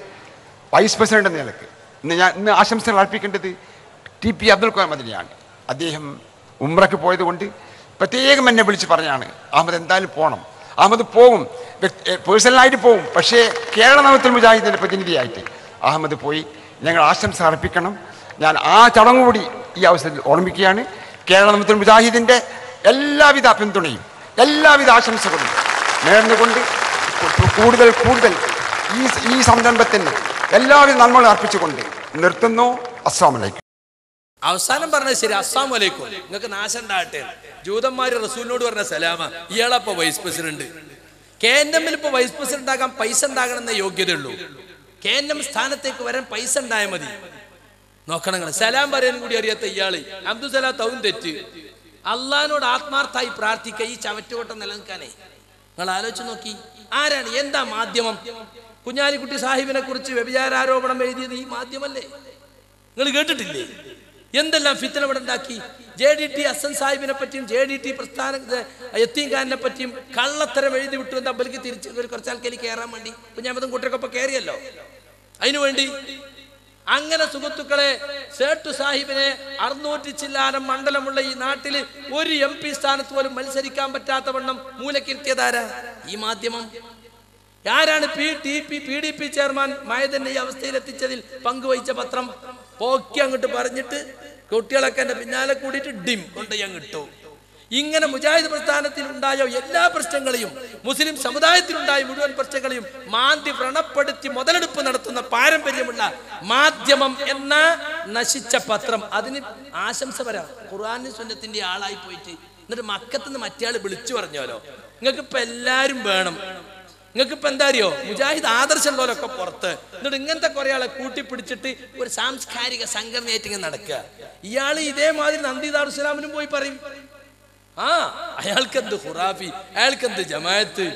വൈസ് പ്രസിഡന്റ് എന്ന നിലയ്ക്ക് ഇന്ന് ആശംസകൾ അർപ്പിക്കേണ്ടത് TP അബ്ദുൽ ഖാദർ മദനിയാണ്. അദ്ദേഹം ഉംറയ്ക്ക് പോയതുകൊണ്ട് പ്രത്യേകം എന്നെ വിളിച്ച് പറഞ്ഞാണ്, അഹമ്മദ് എന്തായാലും പോകണം. അഹമ്മദ് പോകും, പേഴ്സണലായിട്ട് പോകും, പക്ഷേ കേരള നൗത്തുൽ മുജാഹിദിൻ്റെ പ്രതിനിധിയായിട്ട് അഹമ്മദ് പോയി. ഞങ്ങൾ ആശംസ അർപ്പിക്കണം. ഞാൻ ആ ചടങ്ങ് കൂടി ഈ അവസരത്തിൽ ഓർമ്മിക്കുകയാണ്. കേരള നൗത്തുൽ മുജാഹിദിൻ്റെ എല്ലാവിധ പിന്തുണയും എല്ലാവിധ ആശംസകളും നേർന്നുകൊണ്ട് കൂടുതൽ ഈ സംരംഭത്തിന് എല്ലാവിധ നന്മകളും അർപ്പിച്ചുകൊണ്ട് നിർത്തുന്നു. അസ്സലാമു അലൈക്കും. അവസാനം പറഞ്ഞത് ശരി, അസ്സലാമു അലൈക്കും, നിങ്ങൾക്ക് നാശം ഉണ്ടാകട്ടെ. ജൂതന്മാര് റസൂലിനോട് പറഞ്ഞ സലാമ. ഇയാളപ്പോ വൈസ് പ്രസിഡന്റ്. KNM ഇപ്പൊ വൈസ് പ്രസിഡന്റ് ആകാൻ പൈസ ഉണ്ടാകണമെന്ന യോഗ്യതയുള്ളൂ. KNM സ്ഥാനത്തേക്ക് വരാൻ പൈസ ഉണ്ടായാൽ മതി. നോക്കണം, സലാം പറയാനും കൂടി അറിയാത്ത ഇയാള് അബ്ദുസലാം തൗൻ തെറ്റ്. അള്ളഹാനോട് ആത്മാർത്ഥായി പ്രാർത്ഥിക്കുക ഈ ചവറ്റുകൊട്ടം നിലനിൽക്കാനേ. നിങ്ങൾ ആലോചിച്ച് നോക്കി, ആരാണ്, എന്താ മാധ്യമം? കുഞ്ഞാലിക്കുട്ടി സാഹിബിനെ കുറിച്ച് വ്യഭിചാരോപണം എഴുതിയത് ഈ മാധ്യമല്ലേ? നിങ്ങൾ കേട്ടിട്ടില്ലേ? എന്തെല്ലാം ഫിത്തന ഇവിടെ ഉണ്ടാക്കി. JDT ഹസൻ സാഹിബിനെ പറ്റിയും JDT പ്രസ്ഥാന യത്തീംഖാനെ പറ്റിയും കള്ളത്തരം എഴുതി വിട്ടു. എന്താ ബലിക്ക് തിരിച്ച് കുറച്ച് ആൾക്കാർ കയറാൻ വേണ്ടി കുഞ്ഞാമതും കൂട്ടർക്കൊപ്പം കയറിയല്ലോ. അതിനുവേണ്ടി അങ്ങനെ സുഹൃത്തുക്കളെ, സേട്ടു സാഹിബിനെ 600 ചില്ലാനം മണ്ഡലമുള്ള ഈ നാട്ടിൽ ഒരു MP സ്ഥാനത്ത് പോലും മത്സരിക്കാൻ പറ്റാത്ത വണ്ണം മൂലക്കിരുത്തിയതാരാ? ഈ മാധ്യമം. ആരാണ് PDP ചെയർമാൻ മയദന്നെ ഈ അവസ്ഥയിലെത്തിച്ചതിൽ പങ്കുവഹിച്ച പത്രം? പോക്കി അങ്ങോട്ട് പറഞ്ഞിട്ട് കുട്ടികളൊക്കെ എന്റെ പിന്നാലെ കൂടിയിട്ട് ഡിം കൊണ്ടുപോയി അങ്ങിട്ടു. ഇങ്ങനെ മുജാഹിദ് പ്രസ്ഥാനത്തിൽ ഉണ്ടായ എല്ലാ പ്രശ്നങ്ങളെയും, മുസ്ലിം സമുദായത്തിലുണ്ടായ മുഴുവൻ പ്രശ്നങ്ങളെയും മാന്തി വ്രണപ്പെടുത്തി മുതലെടുപ്പ് നടത്തുന്ന പാരമ്പര്യമുള്ള മാധ്യമം എന്ന നശിച്ച പത്രം, അതിന് ആശംസ വരാം. ഖുർആനും സുന്നത്തിന്റെ ആളായി പോയിട്ട് എന്നിട്ട് മക്കത്തുനിന്ന് മറ്റേ വിളിച്ചു പറഞ്ഞോലോ, നിങ്ങൾക്ക് ഇപ്പൊ എല്ലാരും വേണം, നിങ്ങൾക്ക് ഇപ്പൊ എന്താ അറിയോ, മുജാഹിദ് ആദർശമുള്ളവരൊക്കെ പുറത്ത്. എന്നിട്ട് ഇങ്ങനത്തെ കുറെ ആളെ കൂട്ടിപ്പിടിച്ചിട്ട് ഒരു സാംസ്കാരിക സംഘടനയായിട്ട് ഇങ്ങനെ നടക്കുക. ഇയാള് ഇതേമാതിരി നന്ദി ദാറുസ്സലാമിനും പോയി പറയും, അയാൾക്കെന്ത് ഖുറാഫി, അയാൾക്കെന്ത് ജമാഅത്ത്.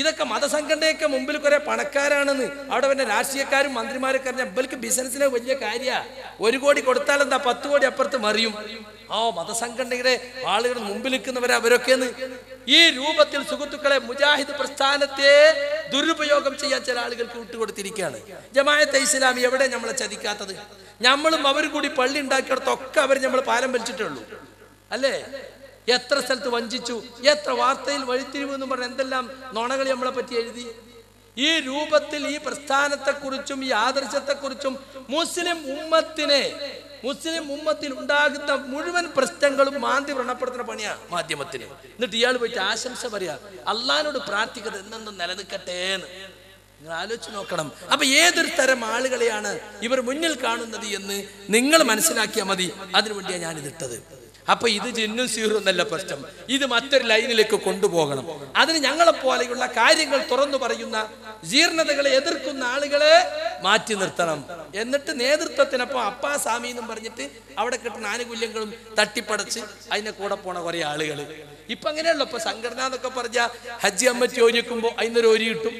ഇതൊക്കെ മതസംഘടനയൊക്കെ മുമ്പിൽ കുറെ പണക്കാരാണെന്ന് അവിടെ പിന്നെ രാഷ്ട്രീയക്കാരും മന്ത്രിമാരൊക്കെ അറിഞ്ഞാൽ ഇവർക്ക് ബിസിനസ്സിന് വലിയ കാര്യമാണ്. 1 കോടി കൊടുത്താൽ എന്താ 10 കോടി അപ്പുറത്ത് മറിയും. മതസംഘടനയുടെ ആളുകൾ മുമ്പിൽ നിൽക്കുന്നവരെ അവരൊക്കെയെന്ന് ഈ രൂപത്തിൽ സുഹൃത്തുക്കളെ മുജാഹിദ് പ്രസ്ഥാനത്തെ ദുരുപയോഗം ചെയ്യാൻ ചില ആളുകൾക്ക് വിട്ടുകൊടുത്തിരിക്കുകയാണ്. ജമാഅത്തെ ഇസ്ലാമി എവിടെ നമ്മളെ ചതിക്കാത്തത്? നമ്മളും അവർ കൂടി പള്ളി ഉണ്ടാക്കിയിടത്തൊക്കെ അവർ നമ്മൾ പാലം വലിച്ചിട്ടേ ഉള്ളൂ അല്ലേ? എത്ര സ്ഥലത്ത് വഞ്ചിച്ചു, എത്ര വാർത്തയിൽ വഴിത്തിരിവ് എന്ന് പറഞ്ഞ എന്തെല്ലാം നുണകൾ നമ്മളെ പറ്റി എഴുതി. ഈ രൂപത്തിൽ ഈ പ്രസ്ഥാനത്തെക്കുറിച്ചും ഈ ആദർശത്തെക്കുറിച്ചും മുസ്ലിം ഉമ്മത്തിനെ മുസ്ലിം ഉമ്മത്തിൽ ഉണ്ടാകുന്ന മുഴുവൻ പ്രശ്നങ്ങളും മാന്തി വ്രണപ്പെടുത്തുന്ന പണിയാ മാധ്യമത്തിന്. എന്നിട്ട് ഇയാൾ പോയിട്ട് ആശംസ പറയാ, അള്ളാഹിനോട് പ്രാർത്ഥിക്കുന്നത് എന്നെന്നും നിലനിൽക്കട്ടെ എന്ന്. നിങ്ങൾ ആലോചിച്ച് നോക്കണം. അപ്പൊ ഏതൊരു തരം ആളുകളെയാണ് ഇവർ മുന്നിൽ കാണുന്നത് എന്ന് നിങ്ങൾ മനസ്സിലാക്കിയാൽ മതി. അതിനുവേണ്ടിയാണ് ഞാനിതിട്ടത്. അപ്പൊ ഇത് ജിന്നും സീറും എന്നല്ല പ്രശ്നം, ഇത് മറ്റൊരു ലൈനിലേക്ക് കൊണ്ടുപോകണം. അതിന് ഞങ്ങളെപ്പോലെയുള്ള കാര്യങ്ങൾ തുറന്നു പറയുന്ന, ജീർണതകളെ എതിർക്കുന്ന ആളുകളെ മാറ്റി നിർത്തണം. എന്നിട്ട് നേതൃത്വത്തിനൊപ്പം അപ്പാ സ്വാമി എന്നും പറഞ്ഞിട്ട് അവിടെ കിട്ടുന്ന ആനുകൂല്യങ്ങളും തട്ടിപ്പടച്ച് അതിനെ കൂടെ പോണ കുറെ ആളുകൾ ഇപ്പൊ അങ്ങനെയല്ലോ. ഇപ്പൊ സംഘടന എന്നൊക്കെ പറഞ്ഞാൽ ഹജ്ജ് കമ്മിറ്റി ഒരുക്കുമ്പോൾ അതിനൊരു ഓരി കിട്ടും,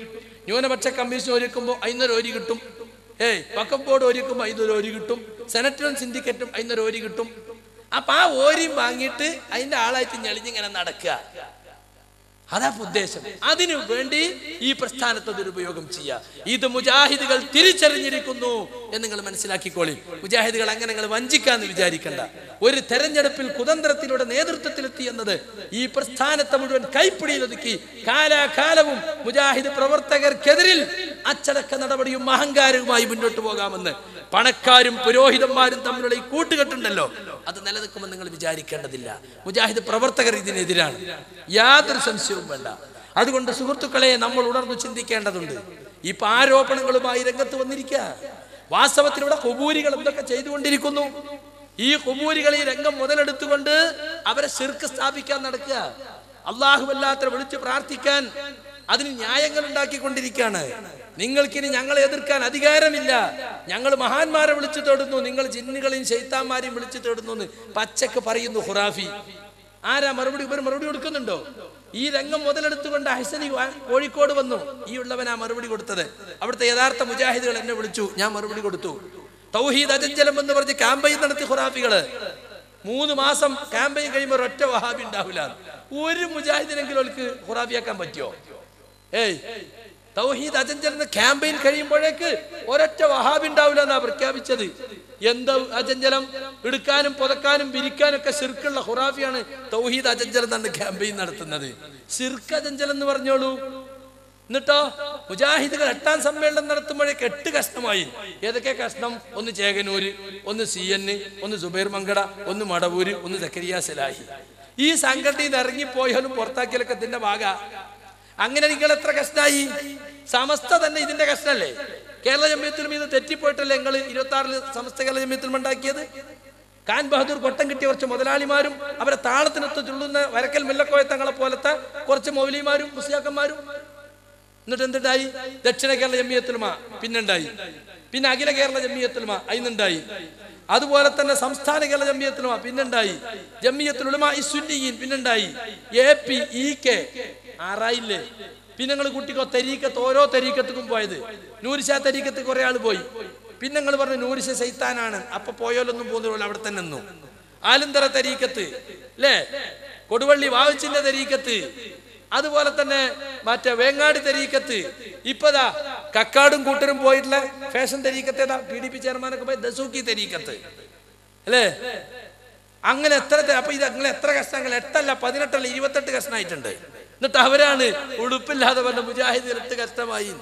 ന്യൂനപക്ഷ കമ്മീഷൻ ഒരുക്കുമ്പോൾ അതിനൊരു ഓരി കിട്ടും, വഖഫ് ബോർഡ് ഒരുക്കുമ്പോൾ അതിനൊരു ഓരി കിട്ടും, സെനറ്റും സിൻഡിക്കേറ്റും അതിനൊരു ഓരി കിട്ടും. അപ്പൊ ആ ഓരിയും വാങ്ങിയിട്ട് അതിന്റെ ആളായിട്ട് ഞെളിഞ്ഞിങ്ങനെ നടക്കുക, അതാ ഉദ്ദേശം. അതിനു വേണ്ടി ഈ പ്രസ്ഥാനത്തെ ദുരുപയോഗം ചെയ്യുക. ഇത് മുജാഹിദുകൾ തിരിച്ചറിഞ്ഞിരിക്കുന്നു എന്ന് നിങ്ങൾ മനസ്സിലാക്കിക്കോളി. മുജാഹിദുകൾ അങ്ങനെ നിങ്ങൾ വഞ്ചിക്കാന്ന് വിചാരിക്കണ്ട. ഒരു തെരഞ്ഞെടുപ്പിൽ കുതന്ത്രത്തിലൂടെ നേതൃത്വത്തിലെത്തി എന്നത് ഈ പ്രസ്ഥാനത്തെ മുഴുവൻ കൈപ്പിടിയിലൊതുക്കി കാലാകാലവും മുജാഹിദ് പ്രവർത്തകർക്കെതിരിൽ അച്ചടക്ക നടപടിയും അഹങ്കാരവുമായി മുന്നോട്ട് പോകാമെന്ന് പണക്കാരും പുരോഹിതന്മാരും തമ്മിലുള്ള ഈ കൂട്ടുകെട്ടുണ്ടല്ലോ, അത് നിലനിൽക്കുമെന്ന് നിങ്ങൾ വിചാരിക്കേണ്ടതില്ല. മുജാഹിദ് പ്രവർത്തകർ ഇതിനെതിരാണ്, യാതൊരു സംശയവും വേണ്ട. അതുകൊണ്ട് സുഹൃത്തുക്കളെ, നമ്മൾ ഉണർന്നു ചിന്തിക്കേണ്ടതുണ്ട്. ഇപ്പൊ ആരോപണങ്ങളുമായി രംഗത്ത് വന്നിരിക്കുക. വാസ്തവത്തിൽ ഇവിടെ ഖുബൂരികൾ എന്തൊക്കെ ചെയ്തുകൊണ്ടിരിക്കുന്നു. ഈ ഖുബൂരികൾ ഈ രംഗം മുതലെടുത്തുകൊണ്ട് അവരെ ശിർക്ക് സ്ഥാപിക്കാൻ നടക്കുക, അല്ലാഹുവല്ലാത്തവരെ വിളിച്ച് പ്രാർത്ഥിക്കാൻ അതിന് ന്യായങ്ങൾ ഉണ്ടാക്കിക്കൊണ്ടിരിക്കുകയാണ്. നിങ്ങൾക്കിനി ഞങ്ങളെ എതിർക്കാൻ അധികാരമില്ല, ഞങ്ങൾ മഹാന്മാരെ വിളിച്ചു തേടുന്നു, നിങ്ങൾ ജിന്നുകളെയും ശൈത്താന്മാരെയും വിളിച്ചു തേടുന്നു എന്ന് പച്ചക്ക് പറയുന്നു ഖുറാഫി. ആരാ മറുപടി? ഇവർ മറുപടി കൊടുക്കുന്നുണ്ടോ? ഈ രംഗം മുതലെടുത്തുകൊണ്ട് ഹസനി കോഴിക്കോട് വന്നു, ഈ ഉള്ളവനാ മറുപടി കൊടുത്തത്. അവിടുത്തെ യഥാർത്ഥ മുജാഹിദുകൾ എന്നെ വിളിച്ചു, ഞാൻ മറുപടി കൊടുത്തു. തൗഹീദ് അജഞ്ചലം എന്ന് പറഞ്ഞ് ക്യാമ്പയിൻ നടത്തി ഖുറാഫികള്. 3 മാസം ക്യാമ്പയിൻ കഴിയുമ്പോൾ ഒരൊറ്റ വഹാബി ഉണ്ടാവില്ല. ഒരു മുജാഹിദിനെങ്കിലും അവർക്ക് ഖുറാഫിയാക്കാൻ പറ്റുമോ? തൗഹീദ് അജഞ്ചലം ക്യാമ്പയിൻ കഴിയുമ്പോഴേക്ക് ഒരൊറ്റ വഹാബി ഉണ്ടാവില്ല എന്നാ പ്രഖ്യാപിച്ചത്. എന്താ അജഞ്ചലം? എടുക്കാനും പുതക്കാനും വിരിക്കാനും ഒക്കെ ശിർക്കുള്ള ഖുറാഫിയാണ് തൗഹീദ് അജഞ്ചലം എന്നാണ് ക്യാമ്പയിൻ നടത്തുന്നത്. ശിർക്ക് അജഞ്ചലം എന്ന് പറഞ്ഞോളൂ. എന്നിട്ടോ മുജാഹിദുകൾ 8ാം സമ്മേളനം നടത്തുമ്പോഴേക്ക് 8 കഷ്ണമായി. ഏതൊക്കെ കഷ്ണം? ഒന്ന് ചേകനൂര്, ഒന്ന് CN, ഒന്ന് സുബൈർ മങ്കട, ഒന്ന് മടവൂര്, ഒന്ന് സക്കരിയ സലാഹി. ഈ സംഘടനയിൽ നിന്ന് ഇറങ്ങിപ്പോയാലും പുറത്താക്കിയാലൊക്കെ ഇതിന്റെ ഭാഗ. അങ്ങനെ നിങ്ങൾ എത്ര കഷ്ണായി? സമസ്ത തന്നെ ഇതിന്റെ കഷ്ണല്ലേ? കേരള ജമിയത്തുൽ ഉലമ തെറ്റിപ്പോയിട്ടല്ലേ നിങ്ങൾ 26-ൽ സമസ്ത കേരള ജമിയത്തുൽ ഉലമ ഉണ്ടാക്കിയത്? ഖാൻ ബഹദൂർ കൊട്ടം കിട്ടിയ കുറച്ച് മുതലാളിമാരും അവരെ താളത്തിനൊത്ത് ചുള്ളുന്ന വരക്കൽ മുല്ലക്കോയ തങ്ങളെ പോലത്തെ കുറച്ച് മൗലിമാരും മുസ്ലിയാക്കന്മാരും. എന്നിട്ട് എന്തുണ്ടായി? ദക്ഷിണ കേരള ജമിയത്തുൽ ഉലമ പിന്നുണ്ടായി, പിന്നെ അഖില കേരള ജമിയത്തുൽ ഉലമ അതിനുണ്ടായി, അതുപോലെ തന്നെ സംസ്ഥാന കേരള ജമിയത്തുൽ ഉലമ പിന്നുണ്ടായി, ജമിയത്തുൽ ഉലമ സുന്നിയീൻ പിന്നുണ്ടായി, AP EK ആറായില്ലേ. പിന്നെ നിങ്ങൾ കുട്ടിക്കോ തരീക്കത്ത്, ഓരോ തരീക്കത്തും പോയത്. നൂരിശാ തരീക്കത്ത് കുറെ ആള് പോയി. പിന്നെ നിങ്ങൾ പറഞ്ഞു നൂരിശ ശൈത്താനാണ്, അപ്പൊ പോയാലൊന്നും പോകുന്നില്ല, അവിടെ തന്നെ നിന്നു. ആലന്തര തരീക്കത്ത് അല്ലേ, കൊടുവള്ളി വാവച്ചിന്റെ തരീക്കത്ത്, അതുപോലെ തന്നെ മറ്റേ വേങ്ങാട് തരീക്കത്ത്. ഇപ്പതാ കക്കാടും കൂട്ടരും പോയിട്ടുള്ള ഫാഷൻ തരീക്കത്ത് ഏതാ? PDP ചെയർമാനൊക്കെ പോയി ദസൂക്കി തരീക്കത്ത് അല്ലേ. അങ്ങനെ എത്ര? അപ്പൊ ഇത് അങ്ങനെ എത്ര കഷ്ണങ്ങൾ? 8 അല്ല 18 അല്ല 28 കഷ്ണമായിട്ടുണ്ട്. എന്നിട്ട് അവരാണ് ഉടുപ്പില്ലാതെ പറഞ്ഞ മുജാഹിദ് 8 കഷ്ടമായി.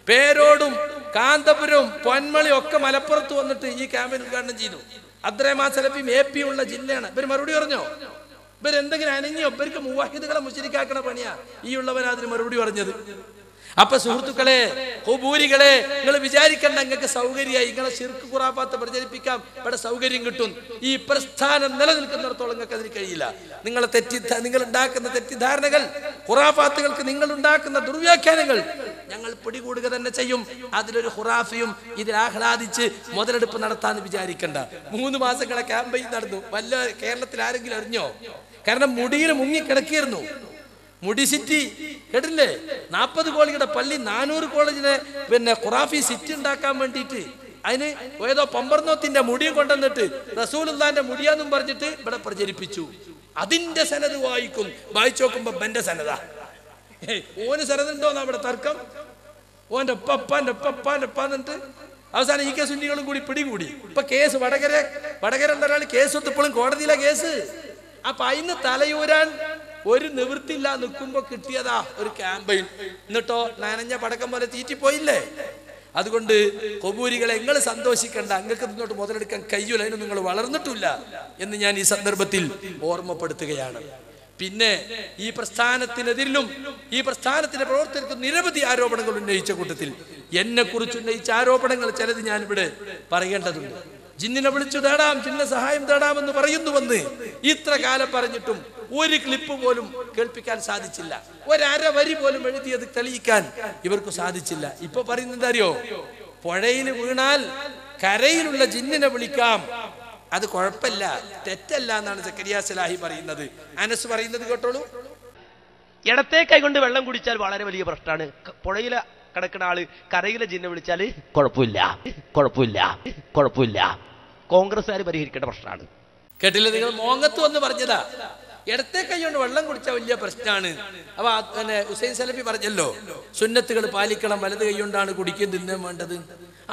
പേരോടും കാന്തപുരവും പൊന്മളിയും ഒക്കെ മലപ്പുറത്ത് വന്നിട്ട് ഈ ക്യാമ്പയിൻ ഉദ്ഘാടനം ചെയ്തു. അബ്ദുറഹ്മാൻ സലഫിയും AP ഉള്ള ജില്ലയാണ്. ഇവർ മറുപടി പറഞ്ഞോ? ഇവരെന്തെങ്കിലും അനങ്ങിയോ? ഇവർക്ക് മുവാഹിദുകളെ മുശ്രിക്കാക്കണ പണിയാ ഈ ഉള്ളവൻ അതിന് മറുപടി പറഞ്ഞത്. അപ്പൊ സുഹൃത്തുക്കളെ, ഖുബൂരികളെ, നിങ്ങൾ വിചാരിക്കണ്ട നിങ്ങൾക്ക് സൗകര്യമായി നിങ്ങളെ ശിർക്ക് ഖുറാഫാത്ത് പ്രചരിപ്പിക്കാം, ഇവിടെ സൗകര്യം കിട്ടും. ഈ പ്രസ്ഥാനം നിലനിൽക്കുന്നിടത്തോളം നിങ്ങൾക്ക് അതിന് കഴിയില്ല. നിങ്ങൾ ഉണ്ടാക്കുന്ന തെറ്റിദ്ധാരണകൾ, ഖുറാഫാത്തുകൾക്ക് നിങ്ങൾ ഉണ്ടാക്കുന്ന ദുർവ്യാഖ്യാനങ്ങൾ ഞങ്ങൾ പിടികൂടുക തന്നെ ചെയ്യും. അതിലൊരു ഖുറാഫിയും ഇതിൽ ആഹ്ലാദിച്ച് മുതലെടുപ്പ് നടത്താന്ന് വിചാരിക്കണ്ട. 3 മാസങ്ങളെ ക്യാമ്പയിൻ നടന്നു. വല്ല കേരളത്തിൽ ആരെങ്കിലും അറിഞ്ഞോ? കാരണം മുടിയിൽ മുങ്ങിക്കിടക്കിയിരുന്നു. മുടി സിറ്റി കേട്ടില്ലേ? 40 കോടിയുടെ പള്ളി 400 കോളേജിനെ പിന്നെ ഖുറാഫി സിറ്റി ഉണ്ടാക്കാൻ വേണ്ടിയിട്ട് അതിന് ഏതോ പമ്പർനോത്തിന്റെ മുടിയും കൊണ്ടുവന്നിട്ട് റസൂലുള്ളാന്റെ മുടിയാന്നും പറഞ്ഞിട്ട് ഇവിടെ പ്രചരിപ്പിച്ചു. അതിന്റെ സനത് വായിച്ചു നോക്കുമ്പോ എന്റെ സനതാ. ഓന് സനതുണ്ടോന്നാ ഇവിടെ തർക്കം. ഓന്റെ ഉപ്പാന്റെ ഉപ്പാന്നിട്ട് അവസാനം ഈ സുന്നികളും കൂടി പിടികൂടി. ഇപ്പൊ കേസ് വടകര ഒരാൾ കേസ് കൊടുത്ത് ഇപ്പോഴും കോടതിയിലെ കേസ്. അപ്പൊ അതിന് തലയൂരാൻ ഒരു നിവൃത്തിയില്ല നിൽക്കുമ്പോ കിട്ടിയതാ ഒരു ക്യാമ്പയിൻ. എന്നിട്ടോ നനഞ്ഞ പടക്കം പോലെ തീറ്റിപ്പോയില്ലേ? അതുകൊണ്ട് കൊബൂരികളെ നിങ്ങൾ സന്തോഷിക്കേണ്ട, അങ്ങക്ക് മുന്നോട്ട് മുതലെടുക്കാൻ കഴിയൂല, അതിന് നിങ്ങൾ വളർന്നിട്ടില്ല എന്ന് ഞാൻ ഈ സന്ദർഭത്തിൽ ഓർമ്മപ്പെടുത്തുകയാണ്. പിന്നെ ഈ പ്രസ്ഥാനത്തിനെതിരിലും ഈ പ്രസ്ഥാനത്തിന്റെ പ്രവർത്തകർക്ക് നിരവധി ആരോപണങ്ങൾ ഉന്നയിച്ച കൂട്ടത്തിൽ എന്നെ കുറിച്ച് ഉന്നയിച്ച ആരോപണങ്ങൾ ചിലത് ഞാൻ ഇവിടെ പറയേണ്ടതുണ്ട്. ജിന്നിനെ വിളിച്ചു തേടാം, ജിന്നെ സഹായം തേടാമെന്ന് പറയുന്നുവെന്ന് ഇത്ര കാലം പറഞ്ഞിട്ടും ഒരു ക്ലിപ്പ് പോലും കേൾപ്പിക്കാൻ സാധിച്ചില്ല, ഒരര വരി പോലും എഴുതിയത് തെളിയിക്കാൻ ഇവർക്ക് സാധിച്ചില്ല. ഇപ്പൊ പറയുന്നത് അറിയോ, പുഴയിൽ വീണാൽ കരയിലുള്ള ജിന്നിനെ വിളിക്കാം, അത് കുഴപ്പമില്ല, തെറ്റല്ല എന്നാണ് സക്കരിയ സലാഹി പറയുന്നത്. അനസ് പറയുന്നത് കേട്ടോളൂ. ഇടത്തെ കൈ കൊണ്ട് വെള്ളം കുടിച്ചാൽ വളരെ വലിയ പ്രശ്നമാണ്. പുഴയിലെ കിടക്കുന്ന ആള് കരയിലെ ജിന്നെ വിളിച്ചാല് കുഴപ്പമില്ല, കുഴപ്പമില്ല, കുഴപ്പമില്ല. കോൺഗ്രസ്സുകാർ പരിഹരിക്കേണ്ട പ്രശ്നമാണ്. കേട്ടില്ല നിങ്ങൾ? മോങ്ങത്ത് വന്ന് പറഞ്ഞതാ, ഇടത്തെ കൈ കൊണ്ട് വെള്ളം കുടിച്ചാൽ വലിയ പ്രശ്നമാണ്. അപ്പൊ ഹുസൈൻ സലഫി പറഞ്ഞല്ലോ, സുന്നത്തുകൾ പാലിക്കണം, വലത് കൈ കൊണ്ടാണ് കുടിക്കുകയും തിന്നാൻ വേണ്ടത്.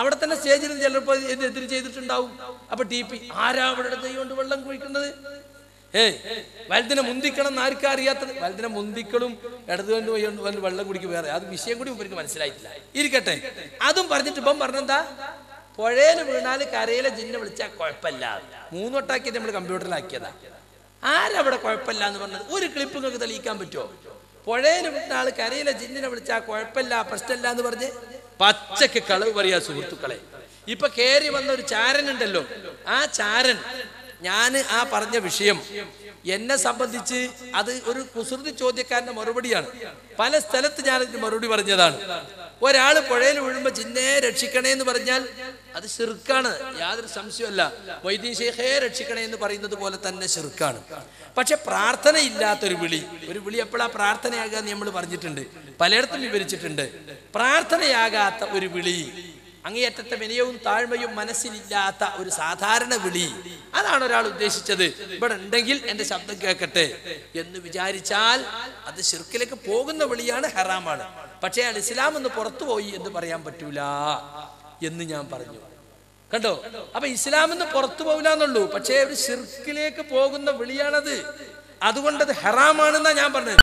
അവിടെ തന്നെ സ്റ്റേജിൽ ചിലപ്പോൾ എതിര് ചെയ്തിട്ടുണ്ടാവും. അപ്പൊ ടി പി ആരാ അവിടെ ഇടത് കൈ കൊണ്ട് വെള്ളം കുടിക്കുന്നത്? വലുതിനെ മുന്തിക്കണം എന്ന് ആർക്കും അറിയാത്തത്. വലുതിനെ മുന്തിക്കളും ഇടത് കൊണ്ട് വെള്ളം കുടിക്കും വേറെ, അത് വിഷയം കൂടി ഇവർക്ക് മനസ്സിലായിട്ടില്ല. ഇരിക്കട്ടെ, അതും പറഞ്ഞിട്ട് ഇപ്പം പറഞ്ഞെന്താ, പുഴയിൽ വീണാല് കരയിലെ ജിന്നെ വിളിച്ചാൽ കുഴപ്പമില്ല. 3 വട്ടാക്കിയത് നമ്മൾ കമ്പ്യൂട്ടറിലാക്കിയതാ. ആരവിടെ കുഴപ്പമില്ല എന്ന് പറഞ്ഞത്? ഒരു ക്ലിപ്പ് നിങ്ങൾക്ക് തെളിയിക്കാൻ പറ്റുമോ? പുഴയിൽ വീണ ആള് കരയിലെ ജിന്നിനെ വിളിച്ചാൽ കുഴപ്പമില്ല, പ്രശ്നമില്ല എന്ന് പറഞ്ഞ് പച്ചക്ക് കളവ് പറയാ സുഹൃത്തുക്കളെ. ഇപ്പൊ കേറി വന്ന ഒരു ചാരൻ ഉണ്ടല്ലോ, ആ ചാരൻ, ഞാൻ ആ പറഞ്ഞ വിഷയം എന്നെ സംബന്ധിച്ച് അത് ഒരു കുസൃതി ചോദ്യക്കാരന്റെ മറുപടിയാണ്. പല സ്ഥലത്ത് ഞാൻ ഇതിന് മറുപടി പറഞ്ഞതാണ്. ഒരാൾ പുഴയിൽ വീഴുമ്പോ ജിന്നെ രക്ഷിക്കണേ എന്ന് പറഞ്ഞാൽ അത് ശിർക്കാണ്, യാതൊരു സംശയമല്ല. വൈദ്യ ശേഖേ രക്ഷിക്കണേ എന്ന് പറയുന്നത് പോലെ തന്നെ ശിർക്കാണ്. പക്ഷെ പ്രാർത്ഥനയില്ലാത്തൊരു വിളി, ഒരു വിളി എപ്പോഴാ പ്രാർത്ഥനയാകുക എന്ന് നമ്മൾ പറഞ്ഞിട്ടുണ്ട്, പലയിടത്തും വിവരിച്ചിട്ടുണ്ട്. പ്രാർത്ഥനയാകാത്ത ഒരു വിളി, അങ്ങേയറ്റത്തെ വിനയവും താഴ്മയും മനസ്സിലില്ലാത്ത ഒരു സാധാരണ വിളി, അതാണ് ഒരാൾ ഉദ്ദേശിച്ചത്. ഇവിടെ ഉണ്ടെങ്കിൽ എന്റെ ശബ്ദം കേൾക്കട്ടെ എന്ന് വിചാരിച്ചാൽ അത് ശിർക്കിലേക്ക് പോകുന്ന വിളിയാണ്, ഹറാമാണ്. പക്ഷേ അയാൾ ഇസ്ലാം എന്ന് പുറത്തു പോയി എന്ന് പറയാൻ പറ്റൂല എന്ന് ഞാൻ പറഞ്ഞു. കണ്ടോ? അപ്പൊ ഇസ്ലാം എന്ന് പുറത്തു പോകില്ല എന്നുള്ളൂ, പക്ഷേ ഒരു ശിർക്കിലേക്ക് പോകുന്ന വിളിയാണത്. അതുകൊണ്ടത് ഹറാമാണെന്നാ ഞാൻ പറഞ്ഞത്.